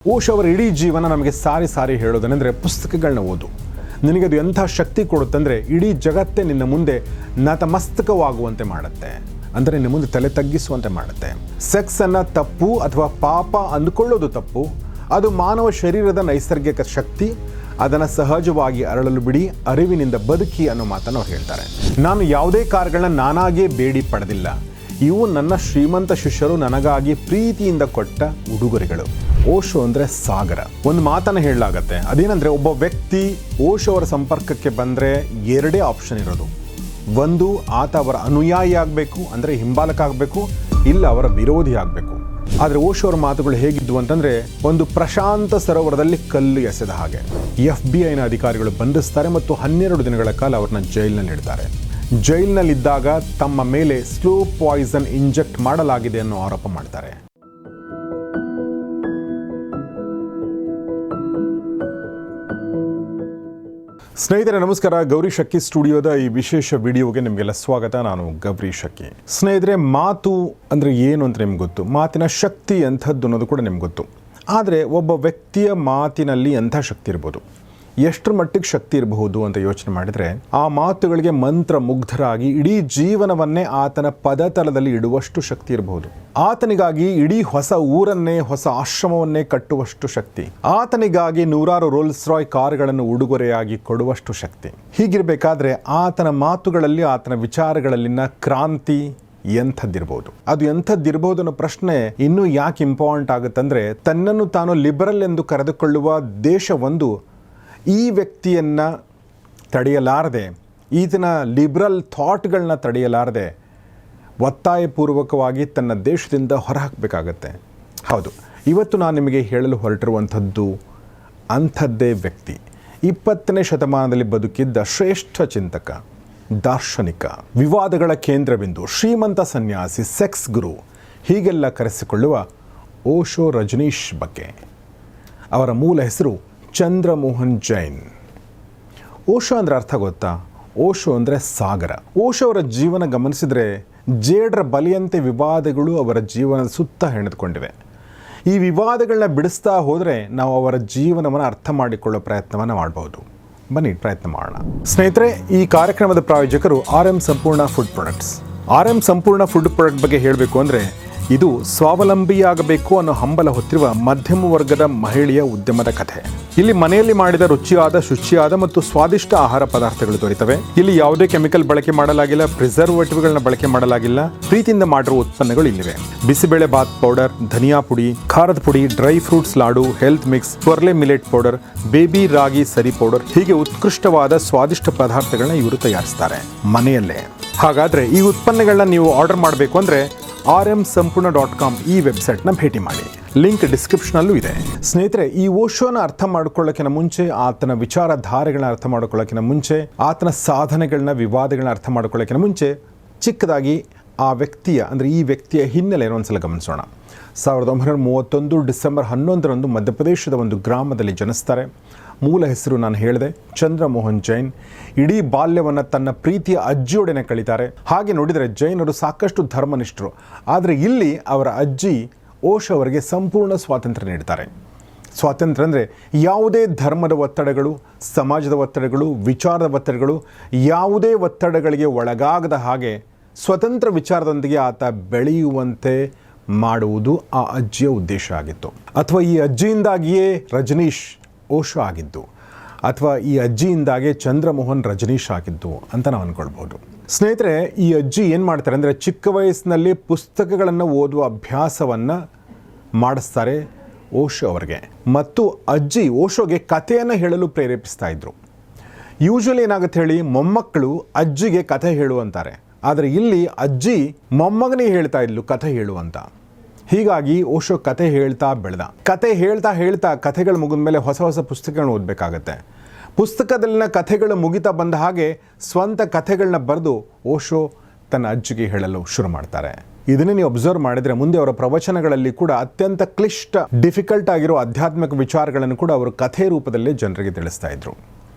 ಓಶೋ ಅವರ ಇಡೀ ಜೀವನ ನಮಗೆ ಸಾರಿ ಹೇಳೋದನೆಂದರೆ ಪುಸ್ತಕಗಳನ್ನ ಓದು. ನಿನಗದು ಎಂಥ ಶಕ್ತಿ ಕೊಡುತ್ತಂದರೆ ಇಡೀ ಜಗತ್ತೇ ನಿನ್ನ ಮುಂದೆ ನತಮಸ್ತಕವಾಗುವಂತೆ ಮಾಡುತ್ತೆ, ಅಂದರೆ ನಿನ್ನ ಮುಂದೆ ತಲೆ ತಗ್ಗಿಸುವಂತೆ ಮಾಡುತ್ತೆ. ಸೆಕ್ಸನ್ನು ತಪ್ಪು ಅಥವಾ ಪಾಪ ಅಂದುಕೊಳ್ಳೋದು ತಪ್ಪು. ಅದು ಮಾನವ ಶರೀರದ ನೈಸರ್ಗಿಕ ಶಕ್ತಿ. ಅದನ್ನು ಸಹಜವಾಗಿ ಅರಳಲು ಬಿಡಿ, ಅರಿವಿನಿಂದ ಬದುಕಿ ಅನ್ನೋ ಮಾತನ್ನು ಅವ್ರು ಹೇಳ್ತಾರೆ. ನಾನು ಯಾವುದೇ ಕಾರ್ಗಳನ್ನ ನಾನಾಗೇ ಬೇಡಿ ಪಡೆದಿಲ್ಲ. ಇವು ನನ್ನ ಶ್ರೀಮಂತ ಶಿಷ್ಯರು ನನಗಾಗಿ ಪ್ರೀತಿಯಿಂದ ಕೊಟ್ಟ ಉಡುಗೊರೆಗಳು. ಓಶೋ ಅಂದರೆ ಸಾಗರ. ಒಂದು ಮಾತನ್ನು ಹೇಳಲಾಗತ್ತೆ, ಅದೇನೆಂದರೆ ಒಬ್ಬ ವ್ಯಕ್ತಿ ಓಶೋ ಅವರ ಸಂಪರ್ಕಕ್ಕೆ ಬಂದರೆ ಎರಡೇ ಆಪ್ಷನ್ ಇರೋದು. ಒಂದು, ಆತ ಅವರ ಅನುಯಾಯಿ ಆಗಬೇಕು, ಅಂದರೆ ಹಿಂಬಾಲಕ ಆಗಬೇಕು, ಇಲ್ಲ ಅವರ ವಿರೋಧಿ ಆಗಬೇಕು. ಆದರೆ ಓಶೋ ಅವರ ಮಾತುಗಳು ಹೇಗಿದ್ವು ಅಂತಂದರೆ, ಒಂದು ಪ್ರಶಾಂತ ಸರೋವರದಲ್ಲಿ ಕಲ್ಲು ಎಸೆದ ಹಾಗೆ. FBI ಅಧಿಕಾರಿಗಳು ಬಂಧಿಸ್ತಾರೆ ಮತ್ತು 12 ದಿನಗಳ ಕಾಲ ಅವ್ರನ್ನ ಜೈಲಿನಲ್ಲಿ ಇಡ್ತಾರೆ. ಜೈಲಿನಲ್ಲಿದ್ದಾಗ ತಮ್ಮ ಮೇಲೆ ಸ್ಲೋ ಪಾಯ್ಸನ್ ಇಂಜೆಕ್ಟ್ ಮಾಡಲಾಗಿದೆ ಅನ್ನೋ ಆರೋಪ ಮಾಡ್ತಾರೆ. ಸ್ನೇಹಿತರೆ ನಮಸ್ಕಾರ. ಗೌರಿ ಶಕ್ಕಿ ಸ್ಟುಡಿಯೋದ ಈ ವಿಶೇಷ ವಿಡಿಯೋಗೆ ನಿಮಗೆಲ್ಲ ಸ್ವಾಗತ. ನಾನು ಗೌರಿ ಶಕ್ಕಿ. ಸ್ನೇಹಿತರೆ, ಮಾತು ಅಂದರೆ ಏನು ಅಂತ ನಿಮ್ಗೆ ಗೊತ್ತು, ಮಾತಿನ ಶಕ್ತಿ ಎಂಥದ್ದು ಅನ್ನೋದು ಕೂಡ ನಿಮ್ಗೆ ಗೊತ್ತು. ಆದರೆ ಒಬ್ಬ ವ್ಯಕ್ತಿಯ ಮಾತಿನಲ್ಲಿ ಎಂಥ ಶಕ್ತಿ ಇರ್ಬೋದು, ಎಷ್ಟರ ಮಟ್ಟಿಗೆ ಶಕ್ತಿ ಇರಬಹುದು ಅಂತ ಯೋಚನೆ ಮಾಡಿದರೆ, ಆ ಮಾತುಗಳಿಗೆ ಮಂತ್ರ ಮುಗ್ಧರಾಗಿ ಇಡೀ ಜೀವನವನ್ನೇ ಆತನ ಪದತಲದಲ್ಲಿ ಇಡುವಷ್ಟು ಶಕ್ತಿ ಇರಬಹುದು. ಆತನಿಗಾಗಿ ಇಡೀ ಹೊಸ ಊರನ್ನೇ, ಹೊಸ ಆಶ್ರಮವನ್ನೇ ಕಟ್ಟುವಷ್ಟು ಶಕ್ತಿ. ಆತನಿಗಾಗಿ 100 ರೋಲ್ಸ್ ರಾಯ್ ಕಾರುಗಳನ್ನು ಉಡುಗೊರೆಯಾಗಿ ಕೊಡುವಷ್ಟು ಶಕ್ತಿ. ಹೀಗಿರಬೇಕಾದ್ರೆ ಆತನ ಮಾತುಗಳಲ್ಲಿ, ಆತನ ವಿಚಾರಗಳಲ್ಲಿನ ಕ್ರಾಂತಿ ಎಂಥದ್ದಿರ್ಬೋದು. ಅದು ಎಂಥದ್ದಿರ್ಬೋದು ಅನ್ನೋ ಪ್ರಶ್ನೆ ಇನ್ನೂ ಯಾಕೆ ಇಂಪಾರ್ಟೆಂಟ್ ಆಗುತ್ತಂದ್ರೆ, ತನ್ನನ್ನು ತಾನು ಲಿಬರಲ್ ಎಂದು ಕರೆದುಕೊಳ್ಳುವ ದೇಶವೊಂದು ಈ ವ್ಯಕ್ತಿಯನ್ನು ತಡೆಯಲಾರದೆ, ಈತನ ಲಿಬ್ರಲ್ ಥಾಟ್ಗಳನ್ನ ತಡೆಯಲಾರದೆ ಒತ್ತಾಯಪೂರ್ವಕವಾಗಿ ತನ್ನ ದೇಶದಿಂದ ಹೊರಹಾಕಬೇಕಾಗತ್ತೆ. ಹೌದು, ಇವತ್ತು ನಾನು ನಿಮಗೆ ಹೇಳಲು ಹೊರಟಿರುವಂಥದ್ದು ಅಂಥದ್ದೇ ವ್ಯಕ್ತಿ. 20ನೇ ಶತಮಾನದಲ್ಲಿ ಬದುಕಿದ್ದ ಶ್ರೇಷ್ಠ ಚಿಂತಕ, ದಾರ್ಶನಿಕ, ವಿವಾದಗಳ ಕೇಂದ್ರಬಿಂದು, ಶ್ರೀಮಂತ ಸನ್ಯಾಸಿ, ಸೆಕ್ಸ್ ಗುರು, ಹೀಗೆಲ್ಲ ಕರೆಸಿಕೊಳ್ಳುವ ಓಶೋ ರಜನೀಶ್ ಬಗ್ಗೆ. ಅವರ ಮೂಲ ಹೆಸರು ಚಂದ್ರಮೋಹನ್ ಜೈನ್. ಓಶೋ ಅಂದರೆ ಅರ್ಥ ಗೊತ್ತಾ? ಓಶೋ ಅಂದರೆ ಸಾಗರ. ಓಶೋ ಅವರ ಜೀವನ ಗಮನಿಸಿದರೆ ಜೇಡ್ರ ಬಲಿಯಂತೆ ವಿವಾದಗಳು ಅವರ ಜೀವನದ ಸುತ್ತ ಹೆಣೆದುಕೊಂಡಿವೆ. ಈ ವಿವಾದಗಳನ್ನ ಬಿಡಿಸ್ತಾ ಹೋದರೆ ನಾವು ಅವರ ಜೀವನವನ್ನು ಅರ್ಥ ಮಾಡಿಕೊಳ್ಳೋ ಪ್ರಯತ್ನವನ್ನು ಮಾಡಬಹುದು. ಬನ್ನಿ ಪ್ರಯತ್ನ ಮಾಡೋಣ. ಸ್ನೇಹಿತರೆ, ಈ ಕಾರ್ಯಕ್ರಮದ ಪ್ರಾಯೋಜಕರು RM ಸಂಪೂರ್ಣ ಫುಡ್ ಪ್ರಾಡಕ್ಟ್ಸ್. RM ಸಂಪೂರ್ಣ ಫುಡ್ ಪ್ರಾಡಕ್ಟ್ ಬಗ್ಗೆ ಹೇಳಬೇಕು ಅಂದರೆ, ಇದು ಸ್ವಾವಲಂಬಿಯಾಗಬೇಕು ಅನ್ನೋ ಹಂಬಲ ಹೊತ್ತಿರುವ ಮಧ್ಯಮ ವರ್ಗದ ಮಹಿಳೆಯ ಉದ್ಯಮದ ಕಥೆ. ಇಲ್ಲಿ ಮನೆಯಲ್ಲಿ ಮಾಡಿದ ರುಚಿಯಾದ, ಶುಚಿಯಾದ ಮತ್ತು ಸ್ವಾದಿಷ್ಟ ಆಹಾರ ಪದಾರ್ಥಗಳು ದೊರೆತವೆ. ಇಲ್ಲಿ ಯಾವುದೇ ಕೆಮಿಕಲ್ ಬಳಕೆ ಮಾಡಲಾಗಿಲ್ಲ, ಪ್ರಿಸರ್ವೇಟಿವ್ಗಳನ್ನ ಬಳಕೆ ಮಾಡಲಾಗಿಲ್ಲ. ಪ್ರೀತಿಯಿಂದ ಮಾಡಿರುವ ಉತ್ಪನ್ನಗಳು ಇಲ್ಲಿವೆ. ಬಿಸಿಬೇಳೆ ಬಾತ್ ಪೌಡರ್, ಧನಿಯಾ ಪುಡಿ, ಖಾರದ ಪುಡಿ, ಡ್ರೈ ಫ್ರೂಟ್ಸ್ ಲಾಡು, ಹೆಲ್ತ್ ಮಿಕ್ಸ್, ಕೊರ್ಲೆ ಮಿಲೆಟ್ ಪೌಡರ್, ಬೇಬಿ ರಾಗಿ ಸರಿ ಪೌಡರ್, ಹೀಗೆ ಉತ್ಕೃಷ್ಟವಾದ ಸ್ವಾದಿಷ್ಟ ಪದಾರ್ಥಗಳನ್ನ ಇವರು ತಯಾರಿಸ್ತಾರೆ ಮನೆಯಲ್ಲೇ. ಹಾಗಾದ್ರೆ ಈ ಉತ್ಪನ್ನಗಳನ್ನ ನೀವು ಆರ್ಡರ್ ಮಾಡಬೇಕು ಅಂದ್ರೆ rmsampurna.com ಈ ವೆಬ್ಸೈಟ್ನ ಭೇಟಿ ಮಾಡಿ. ಲಿಂಕ್ ಡಿಸ್ಕ್ರಿಪ್ಷನಲ್ಲೂ ಇದೆ. ಸ್ನೇಹಿತರೆ, ಈ ಓಶೋನ ಅರ್ಥ ಮಾಡ್ಕೊಳ್ಳೋಕ್ಕಿಂತ ಮುಂಚೆ, ಆತನ ವಿಚಾರಧಾರೆಗಳನ್ನ ಅರ್ಥ ಮಾಡ್ಕೊಳ್ಳೋಕ್ಕಿಂತ ಮುಂಚೆ, ಆತನ ಸಾಧನೆಗಳನ್ನ, ವಿವಾದಗಳನ್ನ ಅರ್ಥ ಮಾಡ್ಕೊಳ್ಳೋಕ್ಕಿಂತ ಮುಂಚೆ ಚಿಕ್ಕದಾಗಿ ಆ ವ್ಯಕ್ತಿಯ, ಅಂದರೆ ಈ ವ್ಯಕ್ತಿಯ ಹಿನ್ನೆಲೆಯನ್ನು ಒಂದ್ಸಲ ಗಮನಿಸೋಣ. 1931 ಡಿಸೆಂಬರ್ 11ರಂದು ಮಧ್ಯಪ್ರದೇಶದ ಒಂದು ಗ್ರಾಮದಲ್ಲಿ ಜನಿಸ್ತಾರೆ. ಮೂಲ ಹೆಸರು ನಾನು ಹೇಳಿದೆ, ಚಂದ್ರಮೋಹನ್ ಜೈನ್. ಇಡೀ ಬಾಲ್ಯವನ್ನು ತನ್ನ ಪ್ರೀತಿಯ ಅಜ್ಜಿಯೊಡನೆ ಕಳೀತಾರೆ. ಹಾಗೆ ನೋಡಿದರೆ ಜೈನರು ಸಾಕಷ್ಟು ಧರ್ಮನಿಷ್ಠರು. ಆದರೆ ಇಲ್ಲಿ ಅವರ ಅಜ್ಜಿ ಓಶೋ ಅವರಿಗೆ ಸಂಪೂರ್ಣ ಸ್ವಾತಂತ್ರ್ಯ ನೀಡ್ತಾರೆ. ಸ್ವಾತಂತ್ರ್ಯ ಅಂದರೆ ಯಾವುದೇ ಧರ್ಮದ ಒತ್ತಡಗಳು, ಸಮಾಜದ ಒತ್ತಡಗಳು, ವಿಚಾರದ ಒತ್ತಡಗಳು, ಯಾವುದೇ ಒತ್ತಡಗಳಿಗೆ ಒಳಗಾಗದ ಹಾಗೆ ಸ್ವತಂತ್ರ ವಿಚಾರದೊಂದಿಗೆ ಆತ ಬೆಳೆಯುವಂತೆ ಮಾಡುವುದು ಆ ಅಜ್ಜಿಯ ಉದ್ದೇಶ ಆಗಿತ್ತು. ಅಥವಾ ಈ ಅಜ್ಜಿಯಿಂದಾಗಿಯೇ ರಜನೀಶ್ ಓಶೋ ಆಗಿದ್ದು, ಅಥವಾ ಈ ಅಜ್ಜಿಯಿಂದಾಗೆ ಚಂದ್ರಮೋಹನ್ ರಜನೀಶ್ ಆಗಿದ್ದು ಅಂತ ನಾವು ಅಂದ್ಕೊಳ್ಬೋದು. ಸ್ನೇಹಿತರೆ, ಈ ಅಜ್ಜಿ ಏನು ಮಾಡ್ತಾರೆ ಅಂದರೆ, ಚಿಕ್ಕ ವಯಸ್ಸಿನಲ್ಲಿ ಪುಸ್ತಕಗಳನ್ನು ಓದುವ ಅಭ್ಯಾಸವನ್ನು ಮಾಡಿಸ್ತಾರೆ ಓಶೋ ಅವರಿಗೆ. ಮತ್ತು ಅಜ್ಜಿ ಓಶೋಗೆ ಕಥೆಯನ್ನು ಹೇಳಲು ಪ್ರೇರೇಪಿಸ್ತಾ ಇದ್ರು. ಯೂಶುವಲಿ ಏನಾಗುತ್ತೆ ಹೇಳಿ, ಮೊಮ್ಮಕ್ಕಳು ಅಜ್ಜಿಗೆ ಕಥೆ ಹೇಳು ಅಂತಾರೆ. ಆದರೆ ಇಲ್ಲಿ ಅಜ್ಜಿ ಮೊಮ್ಮಗನಿಗೆ ಹೇಳ್ತಾ ಇದ್ಲು ಕಥೆ ಹೇಳು ಅಂತ. ಹೀಗಾಗಿ ಓಶೋ ಕಥೆ ಹೇಳ್ತಾ ಬೆಳೆದ. ಕಥೆ ಹೇಳ್ತಾ ಕಥೆಗಳು ಮುಗಿದ ಮೇಲೆ ಹೊಸ ಹೊಸ ಪುಸ್ತಕಗಳನ್ನ ಓದಬೇಕಾಗತ್ತೆ. ಪುಸ್ತಕದಲ್ಲಿನ ಕಥೆಗಳು ಮುಗಿತಾ ಬಂದ ಹಾಗೆ ಸ್ವಂತ ಕಥೆಗಳನ್ನ ಬರೆದು ಓಶೋ ತನ್ನ ಅಜ್ಜಿಗೆ ಹೇಳಲು ಶುರು ಮಾಡ್ತಾರೆ. ಇದನ್ನೇ ನೀವು ಅಬ್ಸರ್ವ್ ಮಾಡಿದರೆ ಮುಂದೆ ಅವರ ಪ್ರವಚನಗಳಲ್ಲಿ ಕೂಡ ಅತ್ಯಂತ ಕ್ಲಿಷ್ಟ, ಡಿಫಿಕಲ್ಟ್ ಆಗಿರೋ ಆಧ್ಯಾತ್ಮಿಕ ವಿಚಾರಗಳನ್ನು ಕೂಡ ಅವರು ಕಥೆ ರೂಪದಲ್ಲೇ ಜನರಿಗೆ ತಿಳಿಸ್ತಾ ಇದ್ರು.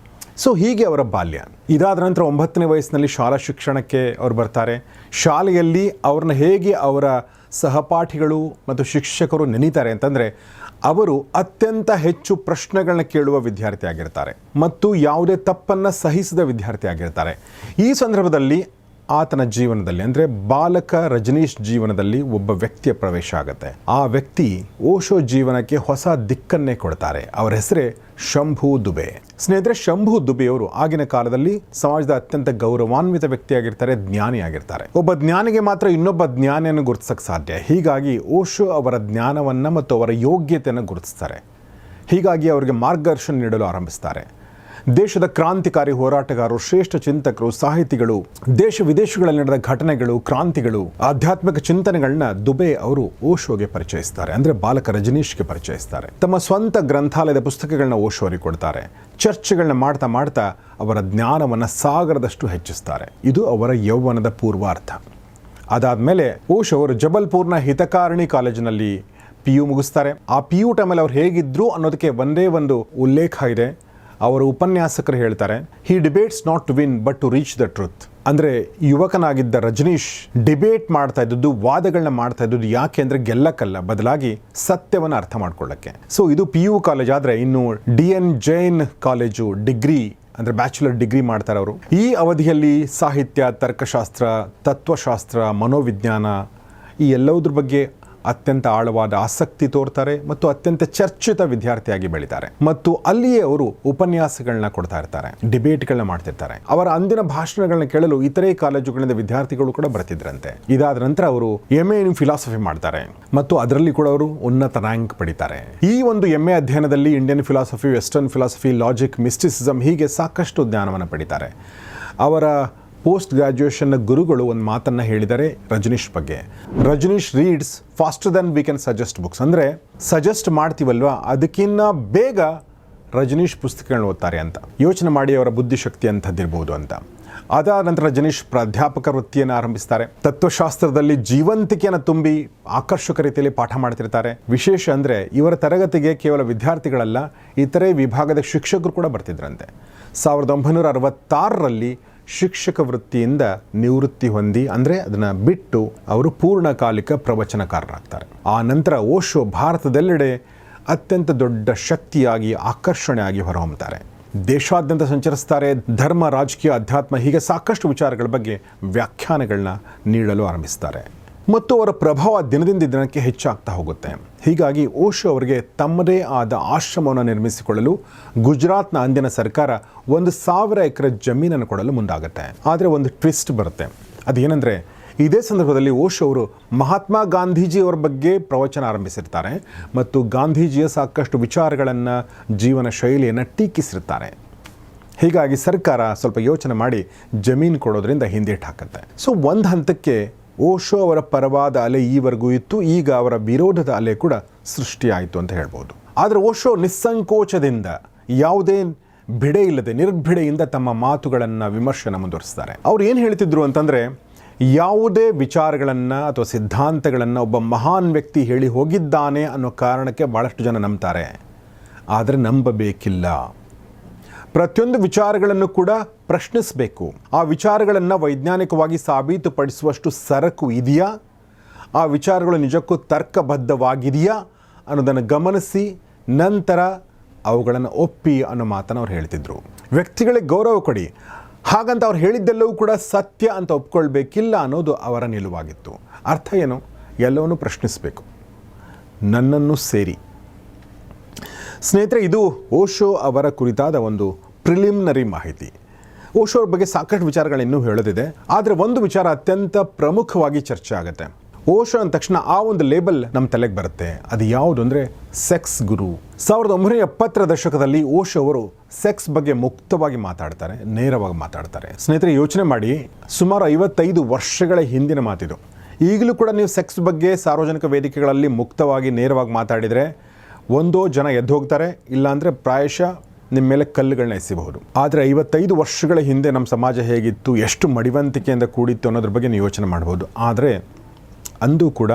ಸೊ ಹೀಗೆ ಅವರ ಬಾಲ್ಯ. ಇದಾದ ನಂತರ 9ನೇ ವಯಸ್ಸಿನಲ್ಲಿ ಶಾಲಾ ಶಿಕ್ಷಣಕ್ಕೆ ಅವರು ಬರ್ತಾರೆ. ಶಾಲೆಯಲ್ಲಿ ಅವ್ರನ್ನ ಹೇಗೆ ಅವರ ಸಹಪಾಠಿಗಳು ಮತ್ತು ಶಿಕ್ಷಕರು ನೆನೀತಾರೆ ಅಂತಂದರೆ, ಅವರು ಅತ್ಯಂತ ಹೆಚ್ಚು ಪ್ರಶ್ನೆಗಳನ್ನ ಕೇಳುವ ವಿದ್ಯಾರ್ಥಿ ಆಗಿರ್ತಾರೆ ಮತ್ತು ಯಾವುದೇ ತಪ್ಪನ್ನು ಸಹಿಸಿದ ವಿದ್ಯಾರ್ಥಿ ಆಗಿರ್ತಾರೆ. ಈ ಸಂದರ್ಭದಲ್ಲಿ ಆತನ ಜೀವನದಲ್ಲಿ ಅಂದರೆ ಬಾಲಕ ರಜನೀಶ್ ಜೀವನದಲ್ಲಿ ಒಬ್ಬ ವ್ಯಕ್ತಿಯ ಪ್ರವೇಶ ಆಗುತ್ತೆ. ಆ ವ್ಯಕ್ತಿ ಓಶೋ ಜೀವನಕ್ಕೆ ಹೊಸ ದಿಕ್ಕನ್ನೇ ಕೊಡ್ತಾರೆ. ಅವರ ಹೆಸರೇ ಶಂಭು ದುಬೆ. ಸ್ನೇಹಿತರೆ, ಶಂಭು ದುಬೆಯವರು ಆಗಿನ ಕಾಲದಲ್ಲಿ ಸಮಾಜದ ಅತ್ಯಂತ ಗೌರವಾನ್ವಿತ ವ್ಯಕ್ತಿಯಾಗಿರ್ತಾರೆ, ಜ್ಞಾನಿಯಾಗಿರ್ತಾರೆ. ಒಬ್ಬ ಜ್ಞಾನಿಗೆ ಮಾತ್ರ ಇನ್ನೊಬ್ಬ ಜ್ಞಾನಿಯನ್ನು ಗುರುತಿಸಕ್ಕೆ ಸಾಧ್ಯ. ಹೀಗಾಗಿ ಓಶೋ ಅವರ ಜ್ಞಾನವನ್ನು ಮತ್ತು ಅವರ ಯೋಗ್ಯತೆಯನ್ನು ಗುರುತಿಸ್ತಾರೆ. ಹೀಗಾಗಿ ಅವರಿಗೆ ಮಾರ್ಗದರ್ಶನ ನೀಡಲು ಆರಂಭಿಸ್ತಾರೆ. ದೇಶದ ಕ್ರಾಂತಿಕಾರಿ ಹೋರಾಟಗಾರರು, ಶ್ರೇಷ್ಠ ಚಿಂತಕರು, ಸಾಹಿತಿಗಳು, ದೇಶ ವಿದೇಶಗಳಲ್ಲಿ ನಡೆದ ಘಟನೆಗಳು, ಕ್ರಾಂತಿಗಳು, ಆಧ್ಯಾತ್ಮಿಕ ಚಿಂತನೆಗಳನ್ನ ದುಬೆ ಅವರು ಓಶೋಗೆ ಪರಿಚಯಿಸ್ತಾರೆ. ಅಂದರೆ ಬಾಲಕ ರಜನೀಶ್ಗೆ ಪರಿಚಯಿಸ್ತಾರೆ. ತಮ್ಮ ಸ್ವಂತ ಗ್ರಂಥಾಲಯದ ಪುಸ್ತಕಗಳನ್ನ ಓಶೋ ಅವರಿಗೆ ಕೊಡ್ತಾರೆ. ಚರ್ಚೆಗಳನ್ನ ಮಾಡ್ತಾ ಮಾಡ್ತಾ ಅವರ ಜ್ಞಾನವನ್ನು ಸಾಗರದಷ್ಟು ಹೆಚ್ಚಿಸ್ತಾರೆ. ಇದು ಅವರ ಯೌವನದ ಪೂರ್ವಾರ್ಥ. ಅದಾದಮೇಲೆ ಓಶೋ ಅವರು ಜಬಲ್ಪುರ್ನ ಹಿತಕಾರಿಣಿ ಕಾಲೇಜಿನಲ್ಲಿ PU ಮುಗಿಸ್ತಾರೆ. ಆ PU ಟೈಮಲ್ಲಿ ಅವ್ರು ಹೇಗಿದ್ರು ಅನ್ನೋದಕ್ಕೆ ಒಂದೇ ಒಂದು ಉಲ್ಲೇಖ ಇದೆ. ಅವರ ಉಪನ್ಯಾಸಕರು ಹೇಳ್ತಾರೆ, he debates not to win but to reach the truth. ಅಂದರೆ ಯುವಕನಾಗಿದ್ದ ರಜನೀಶ್ ಡಿಬೇಟ್ ಮಾಡ್ತಾ ಇದ್ದದ್ದು, ವಾದಗಳನ್ನ ಮಾಡ್ತಾ ಇದ್ದದ್ದು ಯಾಕೆ ಅಂದರೆ ಗೆಲ್ಲಕ್ಕಲ್ಲ, ಬದಲಾಗಿ ಸತ್ಯವನ್ನು ಅರ್ಥ ಮಾಡ್ಕೊಳ್ಳಕ್ಕೆ. ಸೊ ಇದು PU ಕಾಲೇಜ್. ಆದರೆ ಇನ್ನು DN ಜೈನ್ ಕಾಲೇಜು ಡಿಗ್ರಿ ಅಂದರೆ ಬ್ಯಾಚುಲರ್ ಡಿಗ್ರಿ ಮಾಡ್ತಾರೆ ಅವರು. ಈ ಅವಧಿಯಲ್ಲಿ ಸಾಹಿತ್ಯ, ತರ್ಕಶಾಸ್ತ್ರ, ತತ್ವಶಾಸ್ತ್ರ, ಮನೋವಿಜ್ಞಾನ ಈ ಎಲ್ಲವುದ್ರ ಬಗ್ಗೆ ಅತ್ಯಂತ ಆಳವಾದ ಆಸಕ್ತಿ ತೋರ್ತಾರೆ ಮತ್ತು ಅತ್ಯಂತ ಚರ್ಚಿತ ವಿದ್ಯಾರ್ಥಿಯಾಗಿ ಬೆಳೀತಾರೆ. ಮತ್ತು ಅಲ್ಲಿಯೇ ಅವರು ಉಪನ್ಯಾಸಗಳನ್ನ ಕೊಡ್ತಾ ಇರ್ತಾರೆ, ಡಿಬೇಟ್ಗಳನ್ನ ಮಾಡ್ತಿರ್ತಾರೆ. ಅವರ ಅಂದಿನ ಭಾಷಣಗಳನ್ನ ಕೇಳಲು ಇತರೆ ಕಾಲೇಜುಗಳಿಂದ ವಿದ್ಯಾರ್ಥಿಗಳು ಕೂಡ ಬರ್ತಿದ್ರಂತೆ. ಇದಾದ ನಂತರ ಅವರು MA ಇನ್ ಫಿಲಾಸಫಿ ಮಾಡ್ತಾರೆ ಮತ್ತು ಅದರಲ್ಲಿ ಕೂಡ ಅವರು ಉನ್ನತ ರ್ಯಾಂಕ್ ಪಡಿತಾರೆ. ಈ ಒಂದು MA ಅಧ್ಯಯನದಲ್ಲಿ Indian philosophy, western philosophy, logic, mysticism ಹೀಗೆ ಸಾಕಷ್ಟು ಜ್ಞಾನವನ್ನು ಪಡಿತಾರೆ. ಅವರ ಪೋಸ್ಟ್ ಗ್ರಾಜ್ಯುಯೇಷನ್ನ ಗುರುಗಳು ಒಂದು ಮಾತನ್ನು ಹೇಳಿದ್ದಾರೆ ರಜನೀಶ್ ಬಗ್ಗೆ. Rajneesh reads faster then we can suggest books. ಅಂದರೆ ಸಜೆಸ್ಟ್ ಮಾಡ್ತೀವಲ್ವ, ಅದಕ್ಕಿಂತ ಬೇಗ ರಜನೀಶ್ ಪುಸ್ತಕಗಳನ್ನ ಓದ್ತಾರೆ ಅಂತ. ಯೋಚನೆ ಮಾಡಿ ಅವರ ಬುದ್ಧಿಶಕ್ತಿ ಅಂಥದ್ದಿರ್ಬೋದು ಅಂತ. ಅದಾದ ನಂತರ ರಜನೀಶ್ ಪ್ರಾಧ್ಯಾಪಕ ವೃತ್ತಿಯನ್ನು ಆರಂಭಿಸ್ತಾರೆ. ತತ್ವಶಾಸ್ತ್ರದಲ್ಲಿ ಜೀವಂತಿಕೆಯನ್ನು ತುಂಬಿ ಆಕರ್ಷಕ ರೀತಿಯಲ್ಲಿ ಪಾಠ ಮಾಡ್ತಿರ್ತಾರೆ. ವಿಶೇಷ ಅಂದರೆ ಇವರ ತರಗತಿಗೆ ಕೇವಲ ವಿದ್ಯಾರ್ಥಿಗಳಲ್ಲ, ಇತರೆ ವಿಭಾಗದ ಶಿಕ್ಷಕರು ಕೂಡ ಬರ್ತಿದ್ರಂತೆ. 1966ರಲ್ಲಿ ಶಿಕ್ಷಕ ವೃತ್ತಿಯಿಂದ ನಿವೃತ್ತಿ ಹೊಂದಿ, ಅಂದರೆ ಅದನ್ನು ಬಿಟ್ಟು ಅವರು ಪೂರ್ಣಕಾಲಿಕ ಪ್ರವಚನಕಾರರಾಗ್ತಾರೆ. ಆ ನಂತರ ಓಶೋ ಭಾರತದೆಲ್ಲೆಡೆ ಅತ್ಯಂತ ದೊಡ್ಡ ಶಕ್ತಿಯಾಗಿ, ಆಕರ್ಷಣೆಯಾಗಿ ಹೊರಹೊಮ್ಮುತ್ತಾರೆ. ದೇಶಾದ್ಯಂತ ಸಂಚರಿಸ್ತಾರೆ. ಧರ್ಮ, ರಾಜಕೀಯ, ಅಧ್ಯಾತ್ಮ ಹೀಗೆ ಸಾಕಷ್ಟು ವಿಚಾರಗಳ ಬಗ್ಗೆ ವ್ಯಾಖ್ಯಾನಗಳನ್ನ ನೀಡಲು ಆರಂಭಿಸ್ತಾರೆ ಮತ್ತು ಅವರ ಪ್ರಭಾವ ದಿನದಿಂದ ದಿನಕ್ಕೆ ಹೆಚ್ಚಾಗ್ತಾ ಹೋಗುತ್ತೆ. ಹೀಗಾಗಿ ಓಶೋ ಅವರಿಗೆ ತಮ್ಮದೇ ಆದ ಆಶ್ರಮವನ್ನು ನಿರ್ಮಿಸಿಕೊಳ್ಳಲು ಗುಜರಾತ್ನ ಅಂದಿನ ಸರ್ಕಾರ 1,000 ಎಕರೆ ಜಮೀನನ್ನು ಕೊಡಲು ಮುಂದಾಗುತ್ತೆ. ಆದರೆ ಒಂದು ಟ್ವಿಸ್ಟ್ ಬರುತ್ತೆ. ಅದೇನೆಂದರೆ, ಇದೇ ಸಂದರ್ಭದಲ್ಲಿ ಓಶೋ ಅವರು ಮಹಾತ್ಮ ಗಾಂಧೀಜಿಯವರ ಬಗ್ಗೆ ಪ್ರವಚನ ಆರಂಭಿಸಿರ್ತಾರೆ ಮತ್ತು ಗಾಂಧೀಜಿಯ ಸಾಕಷ್ಟು ವಿಚಾರಗಳನ್ನು, ಜೀವನ ಶೈಲಿಯನ್ನು ಟೀಕಿಸಿರ್ತಾರೆ. ಹೀಗಾಗಿ ಸರ್ಕಾರ ಸ್ವಲ್ಪ ಯೋಚನೆ ಮಾಡಿ ಜಮೀನು ಕೊಡೋದ್ರಿಂದ ಹಿಂದೇಟು ಹಾಕುತ್ತೆ. ಸೊ ಒಂದು ಹಂತಕ್ಕೆ ಓಶೋ ಅವರ ಪರವಾದ ಅಲೆ ಈವರೆಗೂ ಇತ್ತು, ಈಗ ಅವರ ವಿರೋಧದ ಅಲೆ ಕೂಡ ಸೃಷ್ಟಿಯಾಯಿತು ಅಂತ ಹೇಳ್ಬೋದು. ಆದರೆ ಓಶೋ ನಿಸ್ಸಂಕೋಚದಿಂದ, ಯಾವುದೇ ಬಿಡೆ ಇಲ್ಲದೆ ನಿರ್ಭಿಡೆಯಿಂದ ತಮ್ಮ ಮಾತುಗಳನ್ನು, ವಿಮರ್ಶೆಯನ್ನು ಮುಂದುವರಿಸ್ತಾರೆ. ಅವ್ರು ಏನು ಹೇಳ್ತಿದ್ರು ಅಂತಂದರೆ, ಯಾವುದೇ ವಿಚಾರಗಳನ್ನು ಅಥವಾ ಸಿದ್ಧಾಂತಗಳನ್ನು ಒಬ್ಬ ಮಹಾನ್ ವ್ಯಕ್ತಿ ಹೇಳಿ ಹೋಗಿದ್ದಾನೆ ಅನ್ನೋ ಕಾರಣಕ್ಕೆ ಭಾಳಷ್ಟು ಜನ ನಂಬ್ತಾರೆ, ಆದರೆ ನಂಬಬೇಕಿಲ್ಲ. ಪ್ರತಿಯೊಂದು ವಿಚಾರಗಳನ್ನು ಕೂಡ ಪ್ರಶ್ನಿಸಬೇಕು. ಆ ವಿಚಾರಗಳನ್ನು ವೈಜ್ಞಾನಿಕವಾಗಿ ಸಾಬೀತುಪಡಿಸುವಷ್ಟು ಸರಕು ಇದೆಯಾ, ಆ ವಿಚಾರಗಳು ನಿಜಕ್ಕೂ ತರ್ಕಬದ್ಧವಾಗಿದೆಯಾ ಅನ್ನೋದನ್ನು ಗಮನಿಸಿ ನಂತರ ಅವುಗಳನ್ನು ಒಪ್ಪಿ ಅನ್ನೋ ಮಾತನ್ನು ಅವ್ರು ಹೇಳ್ತಿದ್ರು. ವ್ಯಕ್ತಿಗಳಿಗೆ ಗೌರವ ಕೊಡಿ, ಹಾಗಂತ ಅವ್ರು ಹೇಳಿದ್ದೆಲ್ಲವೂ ಕೂಡ ಸತ್ಯ ಅಂತ ಒಪ್ಕೊಳ್ಬೇಕಿಲ್ಲ ಅನ್ನೋದು ಅವರ ನಿಲುವಾಗಿತ್ತು. ಅರ್ಥ ಏನು? ಎಲ್ಲವನ್ನೂ ಪ್ರಶ್ನಿಸಬೇಕು, ನನ್ನನ್ನು ಸೇರಿ. ಸ್ನೇಹಿತರೆ, ಇದು ಓಶೋ ಅವರ ಕುರಿತಾದ ಒಂದು ಪ್ರಿಲಿಮಿನರಿ ಮಾಹಿತಿ. ಓಶೋ ಅವ್ರ ಬಗ್ಗೆ ಸಾಕಷ್ಟು ವಿಚಾರಗಳಿನ್ನೂ ಹೇಳೋದಿದೆ, ಆದರೆ ಒಂದು ವಿಚಾರ ಅತ್ಯಂತ ಪ್ರಮುಖವಾಗಿ ಚರ್ಚೆ ಆಗುತ್ತೆ. ಓಶೋ ಅಂದ ತಕ್ಷಣ ಆ ಒಂದು ಲೇಬಲ್ ನಮ್ಮ ತಲೆಗೆ ಬರುತ್ತೆ. ಅದು ಯಾವುದು ಅಂದರೆ ಸೆಕ್ಸ್ ಗುರು. 1970ರ ದಶಕದಲ್ಲಿ ಓಶೋ ಅವರು ಸೆಕ್ಸ್ ಬಗ್ಗೆ ಮುಕ್ತವಾಗಿ ಮಾತಾಡ್ತಾರೆ, ನೇರವಾಗಿ ಮಾತಾಡ್ತಾರೆ. ಸ್ನೇಹಿತರೆ, ಯೋಚನೆ ಮಾಡಿ, ಸುಮಾರು 55 ವರ್ಷಗಳ ಹಿಂದಿನ ಮಾತಿದು. ಈಗಲೂ ಕೂಡ ನೀವು ಸೆಕ್ಸ್ ಬಗ್ಗೆ ಸಾರ್ವಜನಿಕ ವೇದಿಕೆಗಳಲ್ಲಿ ಮುಕ್ತವಾಗಿ ನೇರವಾಗಿ ಮಾತಾಡಿದರೆ ಒಂದೋ ಜನ ಎದ್ದು ಹೋಗ್ತಾರೆ, ಇಲ್ಲಾಂದರೆ ಪ್ರಾಯಶಃ ನಿಮ್ಮ ಮೇಲೆ ಕಲ್ಲುಗಳನ್ನ ಎಸಿಬಹುದು. ಆದರೆ 55 ವರ್ಷಗಳ ಹಿಂದೆ ನಮ್ಮ ಸಮಾಜ ಹೇಗಿತ್ತು, ಎಷ್ಟು ಮಡಿವಂತಿಕೆಯಿಂದ ಕೂಡಿತ್ತು ಅನ್ನೋದ್ರ ಬಗ್ಗೆ ನೀವು ಯೋಚನೆ ಮಾಡ್ಬೋದು. ಆದರೆ ಅಂದು ಕೂಡ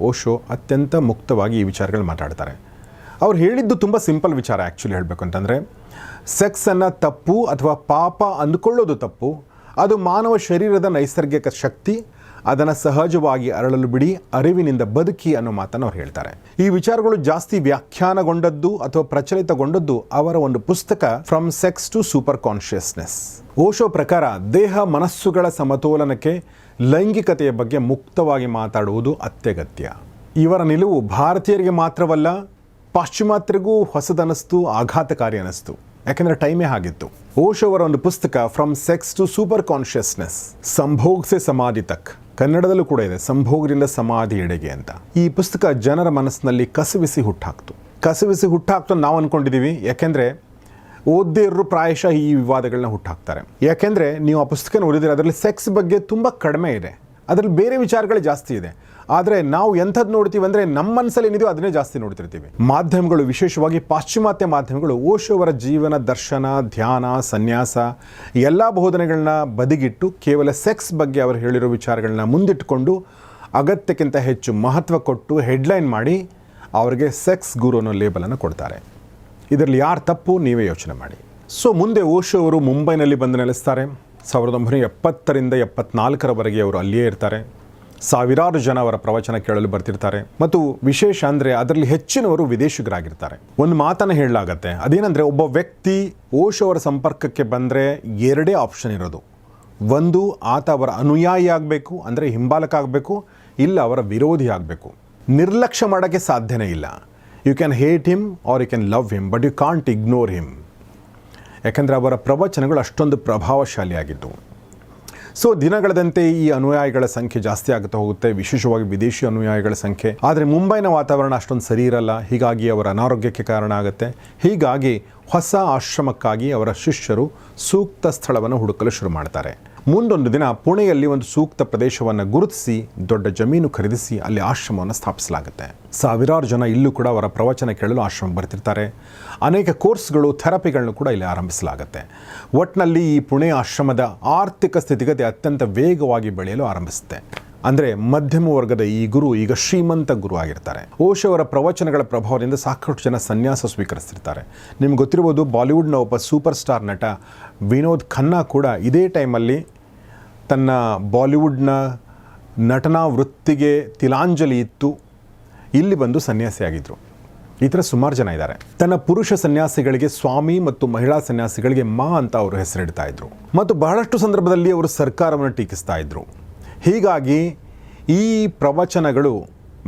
ಓಶೋ ಅತ್ಯಂತ ಮುಕ್ತವಾಗಿ ಈ ವಿಚಾರಗಳು ಮಾತಾಡ್ತಾರೆ. ಅವ್ರು ಹೇಳಿದ್ದು ತುಂಬ ಸಿಂಪಲ್ ವಿಚಾರ. ಆ್ಯಕ್ಚುಲಿ ಹೇಳಬೇಕು ಅಂತಂದರೆ, ಸೆಕ್ಸನ್ನು ತಪ್ಪು ಅಥವಾ ಪಾಪ ಅಂದ್ಕೊಳ್ಳೋದು ತಪ್ಪು. ಅದು ಮಾನವ ಶರೀರದ ನೈಸರ್ಗಿಕ ಶಕ್ತಿ. ಅದನ್ನು ಸಹಜವಾಗಿ ಅರಳಲು ಬಿಡಿ, ಅರಿವಿನಿಂದ ಬದುಕಿ ಅನ್ನೋ ಮಾತನ್ನು ಅವ್ರು ಹೇಳ್ತಾರೆ. ಈ ವಿಚಾರಗಳು ಜಾಸ್ತಿ ವ್ಯಾಖ್ಯಾನಗೊಂಡದ್ದು ಅಥವಾ ಪ್ರಚಲಿತಗೊಂಡದ್ದು ಅವರ ಒಂದು ಪುಸ್ತಕ from sex to super consciousness. Osho ಪ್ರಕಾರ ದೇಹ ಮನಸ್ಸುಗಳ ಸಮತೋಲನಕ್ಕೆ ಲೈಂಗಿಕತೆಯ ಬಗ್ಗೆ ಮುಕ್ತವಾಗಿ ಮಾತಾಡುವುದು ಅತ್ಯಗತ್ಯ. ಇವರ ನಿಲುವು ಭಾರತೀಯರಿಗೆ ಮಾತ್ರವಲ್ಲ, ಪಾಶ್ಚಿಮಾತ್ಯರಿಗೂ ಹೊಸದನಿಸ್ತು, ಆಘಾತಕಾರಿ ಅನ್ನಿಸ್ತು. ಯಾಕೆಂದರೆ ಟೈಮೇ ಆಗಿತ್ತು. ಓಶೋ ಅವರ ಒಂದು ಪುಸ್ತಕ from sex to super consciousness, Sambhog Se Samadhi ತಕ್, ಕನ್ನಡದಲ್ಲೂ ಕೂಡ ಇದೆ, ಸಂಭೋಗದಿಂದ ಸಮಾಧಿ ಎಡೆಗೆ ಅಂತ. ಈ ಪುಸ್ತಕ ಜನರ ಮನಸ್ಸಿನಲ್ಲಿ ಕಸವಿಸಿ ಹುಟ್ಟಾಕ್ತು ನಾವು ಅಂದ್ಕೊಂಡಿದ್ದೀವಿ. ಯಾಕೆಂದರೆ ಓದದೇ ಇರೋರು ಪ್ರಾಯಶಃ ಈ ವಿವಾದಗಳನ್ನ ಹುಟ್ಟಾಕ್ತಾರೆ. ಯಾಕೆಂದರೆ ನೀವು ಆ ಪುಸ್ತಕನ ಓದಿದ್ರೆ ಅದರಲ್ಲಿ ಸೆಕ್ಸ್ ಬಗ್ಗೆ ತುಂಬ ಕಡಿಮೆ ಇದೆ, ಅದರಲ್ಲಿ ಬೇರೆ ವಿಚಾರಗಳು ಜಾಸ್ತಿ ಇದೆ. ಆದರೆ ನಾವು ಎಂಥದ್ದು ನೋಡ್ತೀವಿ ಅಂದರೆ ನಮ್ಮ ಮನಸ್ಸಲ್ಲಿ ಏನಿದೆಯೋ ಅದನ್ನೇ ಜಾಸ್ತಿ ನೋಡ್ತಿರ್ತೀವಿ. ಮಾಧ್ಯಮಗಳು, ವಿಶೇಷವಾಗಿ ಪಾಶ್ಚಿಮಾತ್ಯ ಮಾಧ್ಯಮಗಳು, ಓಶೋ ಅವರ ಜೀವನ ದರ್ಶನ, ಧ್ಯಾನ, ಸನ್ಯಾಸ ಎಲ್ಲ ಬೋಧನೆಗಳನ್ನ ಬದಿಗಿಟ್ಟು ಕೇವಲ ಸೆಕ್ಸ್ ಬಗ್ಗೆ ಅವರು ಹೇಳಿರೋ ವಿಚಾರಗಳನ್ನ ಮುಂದಿಟ್ಟುಕೊಂಡು ಅಗತ್ಯಕ್ಕಿಂತ ಹೆಚ್ಚು ಮಹತ್ವ ಕೊಟ್ಟು ಹೆಡ್ಲೈನ್ ಮಾಡಿ ಅವರಿಗೆ ಸೆಕ್ಸ್ ಗುರು ಅನ್ನೋ ಲೇಬಲನ್ನು ಕೊಡ್ತಾರೆ. ಇದರಲ್ಲಿ ಯಾರು ತಪ್ಪು ನೀವೇ ಯೋಚನೆ ಮಾಡಿ. ಸೊ ಮುಂದೆ ಓಶೋ ಅವರು ಮುಂಬೈನಲ್ಲಿ ಬಂದು ನೆಲೆಸ್ತಾರೆ. 1970ರಿಂದ 74ರವರೆಗೆ ಅವರು ಅಲ್ಲಿಯೇ ಇರ್ತಾರೆ. ಸಾವಿರಾರು ಜನ ಅವರ ಪ್ರವಚನ ಕೇಳಲು ಬರ್ತಿರ್ತಾರೆ. ಮತ್ತು ವಿಶೇಷ ಅಂದರೆ ಅದರಲ್ಲಿ ಹೆಚ್ಚಿನವರು ವಿದೇಶಿಗರಾಗಿರ್ತಾರೆ. ಒಂದು ಮಾತನ್ನು ಹೇಳಲಾಗತ್ತೆ, ಅದೇನೆಂದರೆ ಒಬ್ಬ ವ್ಯಕ್ತಿ ಓಶೋ ಅವರ ಸಂಪರ್ಕಕ್ಕೆ ಬಂದರೆ ಎರಡೇ ಆಪ್ಷನ್ ಇರೋದು. ಒಂದು, ಆತ ಅವರ ಅನುಯಾಯಿ ಆಗಬೇಕು, ಅಂದರೆ ಹಿಂಬಾಲಕ ಆಗಬೇಕು, ಇಲ್ಲ ಅವರ ವಿರೋಧಿ ಆಗಬೇಕು. ನಿರ್ಲಕ್ಷ್ಯ ಮಾಡೋಕ್ಕೆ ಸಾಧ್ಯನೇ ಇಲ್ಲ. You can hate him or you can love him, but you can't ignore him. ಯಾಕೆಂದರೆ ಅವರ ಪ್ರವಚನಗಳು ಅಷ್ಟೊಂದು ಪ್ರಭಾವಶಾಲಿಯಾಗಿದ್ದವು. ಸೊ ದಿನಗಳದಂತೆ ಈ ಅನುಯಾಯಿಗಳ ಸಂಖ್ಯೆ ಜಾಸ್ತಿ ಆಗುತ್ತಾ ಹೋಗುತ್ತೆ, ವಿಶೇಷವಾಗಿ ವಿದೇಶಿ ಅನುಯಾಯಿಗಳ ಸಂಖ್ಯೆ. ಆದರೆ ಮುಂಬೈನ ವಾತಾವರಣ ಅಷ್ಟೊಂದು ಸರಿ ಇರಲ್ಲ, ಹೀಗಾಗಿ ಅವರ ಅನಾರೋಗ್ಯಕ್ಕೆ ಕಾರಣ ಆಗುತ್ತೆ. ಹೀಗಾಗಿ ಹೊಸ ಆಶ್ರಮಕ್ಕಾಗಿ ಅವರ ಶಿಷ್ಯರು ಸೂಕ್ತ ಸ್ಥಳವನ್ನು ಹುಡುಕಲು ಶುರು ಮಾಡ್ತಾರೆ. ಮುಂದೊಂದು ದಿನ ಪುಣೆಯಲ್ಲಿ ಒಂದು ಸೂಕ್ತ ಪ್ರದೇಶವನ್ನು ಗುರುತಿಸಿ ದೊಡ್ಡ ಜಮೀನು ಖರೀದಿಸಿ ಅಲ್ಲಿ ಆಶ್ರಮವನ್ನು ಸ್ಥಾಪಿಸಲಾಗುತ್ತೆ. ಸಾವಿರಾರು ಜನ ಇಲ್ಲೂ ಕೂಡ ಅವರ ಪ್ರವಚನ ಕೇಳಲು ಆಶ್ರಮ ಬರ್ತಿರ್ತಾರೆ. ಅನೇಕ ಕೋರ್ಸ್ಗಳು, ಥೆರಪಿಗಳನ್ನು ಕೂಡ ಇಲ್ಲಿ ಆರಂಭಿಸಲಾಗುತ್ತೆ. ಒಟ್ಟಿನಲ್ಲಿ ಈ ಪುಣೆ ಆಶ್ರಮದ ಆರ್ಥಿಕ ಸ್ಥಿತಿಗತಿ ಅತ್ಯಂತ ವೇಗವಾಗಿ ಬೆಳೆಯಲು ಆರಂಭಿಸುತ್ತೆ. ಅಂದರೆ ಮಧ್ಯಮ ವರ್ಗದ ಈ ಗುರು ಈಗ ಶ್ರೀಮಂತ ಗುರು ಆಗಿರ್ತಾರೆ. ಓಶೋ ಅವರ ಪ್ರವಚನಗಳ ಪ್ರಭಾವದಿಂದ ಸಾಕಷ್ಟು ಜನ ಸನ್ಯಾಸ ಸ್ವೀಕರಿಸ್ತಿರ್ತಾರೆ. ನಿಮ್ಗೆ ಗೊತ್ತಿರ್ಬೋದು, ಬಾಲಿವುಡ್ನ ಒಬ್ಬ ಸೂಪರ್ ಸ್ಟಾರ್ ನಟ ವಿನೋದ್ ಖನ್ನಾ ಕೂಡ ಇದೇ ಟೈಮಲ್ಲಿ ತನ್ನ ಬಾಲಿವುಡ್ನ ನಟನಾ ವೃತ್ತಿಗೆ ತಿಲಾಂಜಲಿ ಇತ್ತು ಇಲ್ಲಿ ಬಂದು ಸನ್ಯಾಸಿಯಾಗಿದ್ದರು. ಈ ಥರ ಸುಮಾರು ಜನ ಇದ್ದಾರೆ. ತನ್ನ ಪುರುಷ ಸನ್ಯಾಸಿಗಳಿಗೆ ಸ್ವಾಮಿ ಮತ್ತು ಮಹಿಳಾ ಸನ್ಯಾಸಿಗಳಿಗೆ ಮಾ ಅಂತ ಅವರು ಹೆಸರಿಡ್ತಾ ಇದ್ರು. ಮತ್ತು ಬಹಳಷ್ಟು ಸಂದರ್ಭದಲ್ಲಿ ಅವರು ಸರ್ಕಾರವನ್ನು ಟೀಕಿಸ್ತಾ ಇದ್ರು. ಹೀಗಾಗಿ ಈ ಪ್ರವಚನಗಳು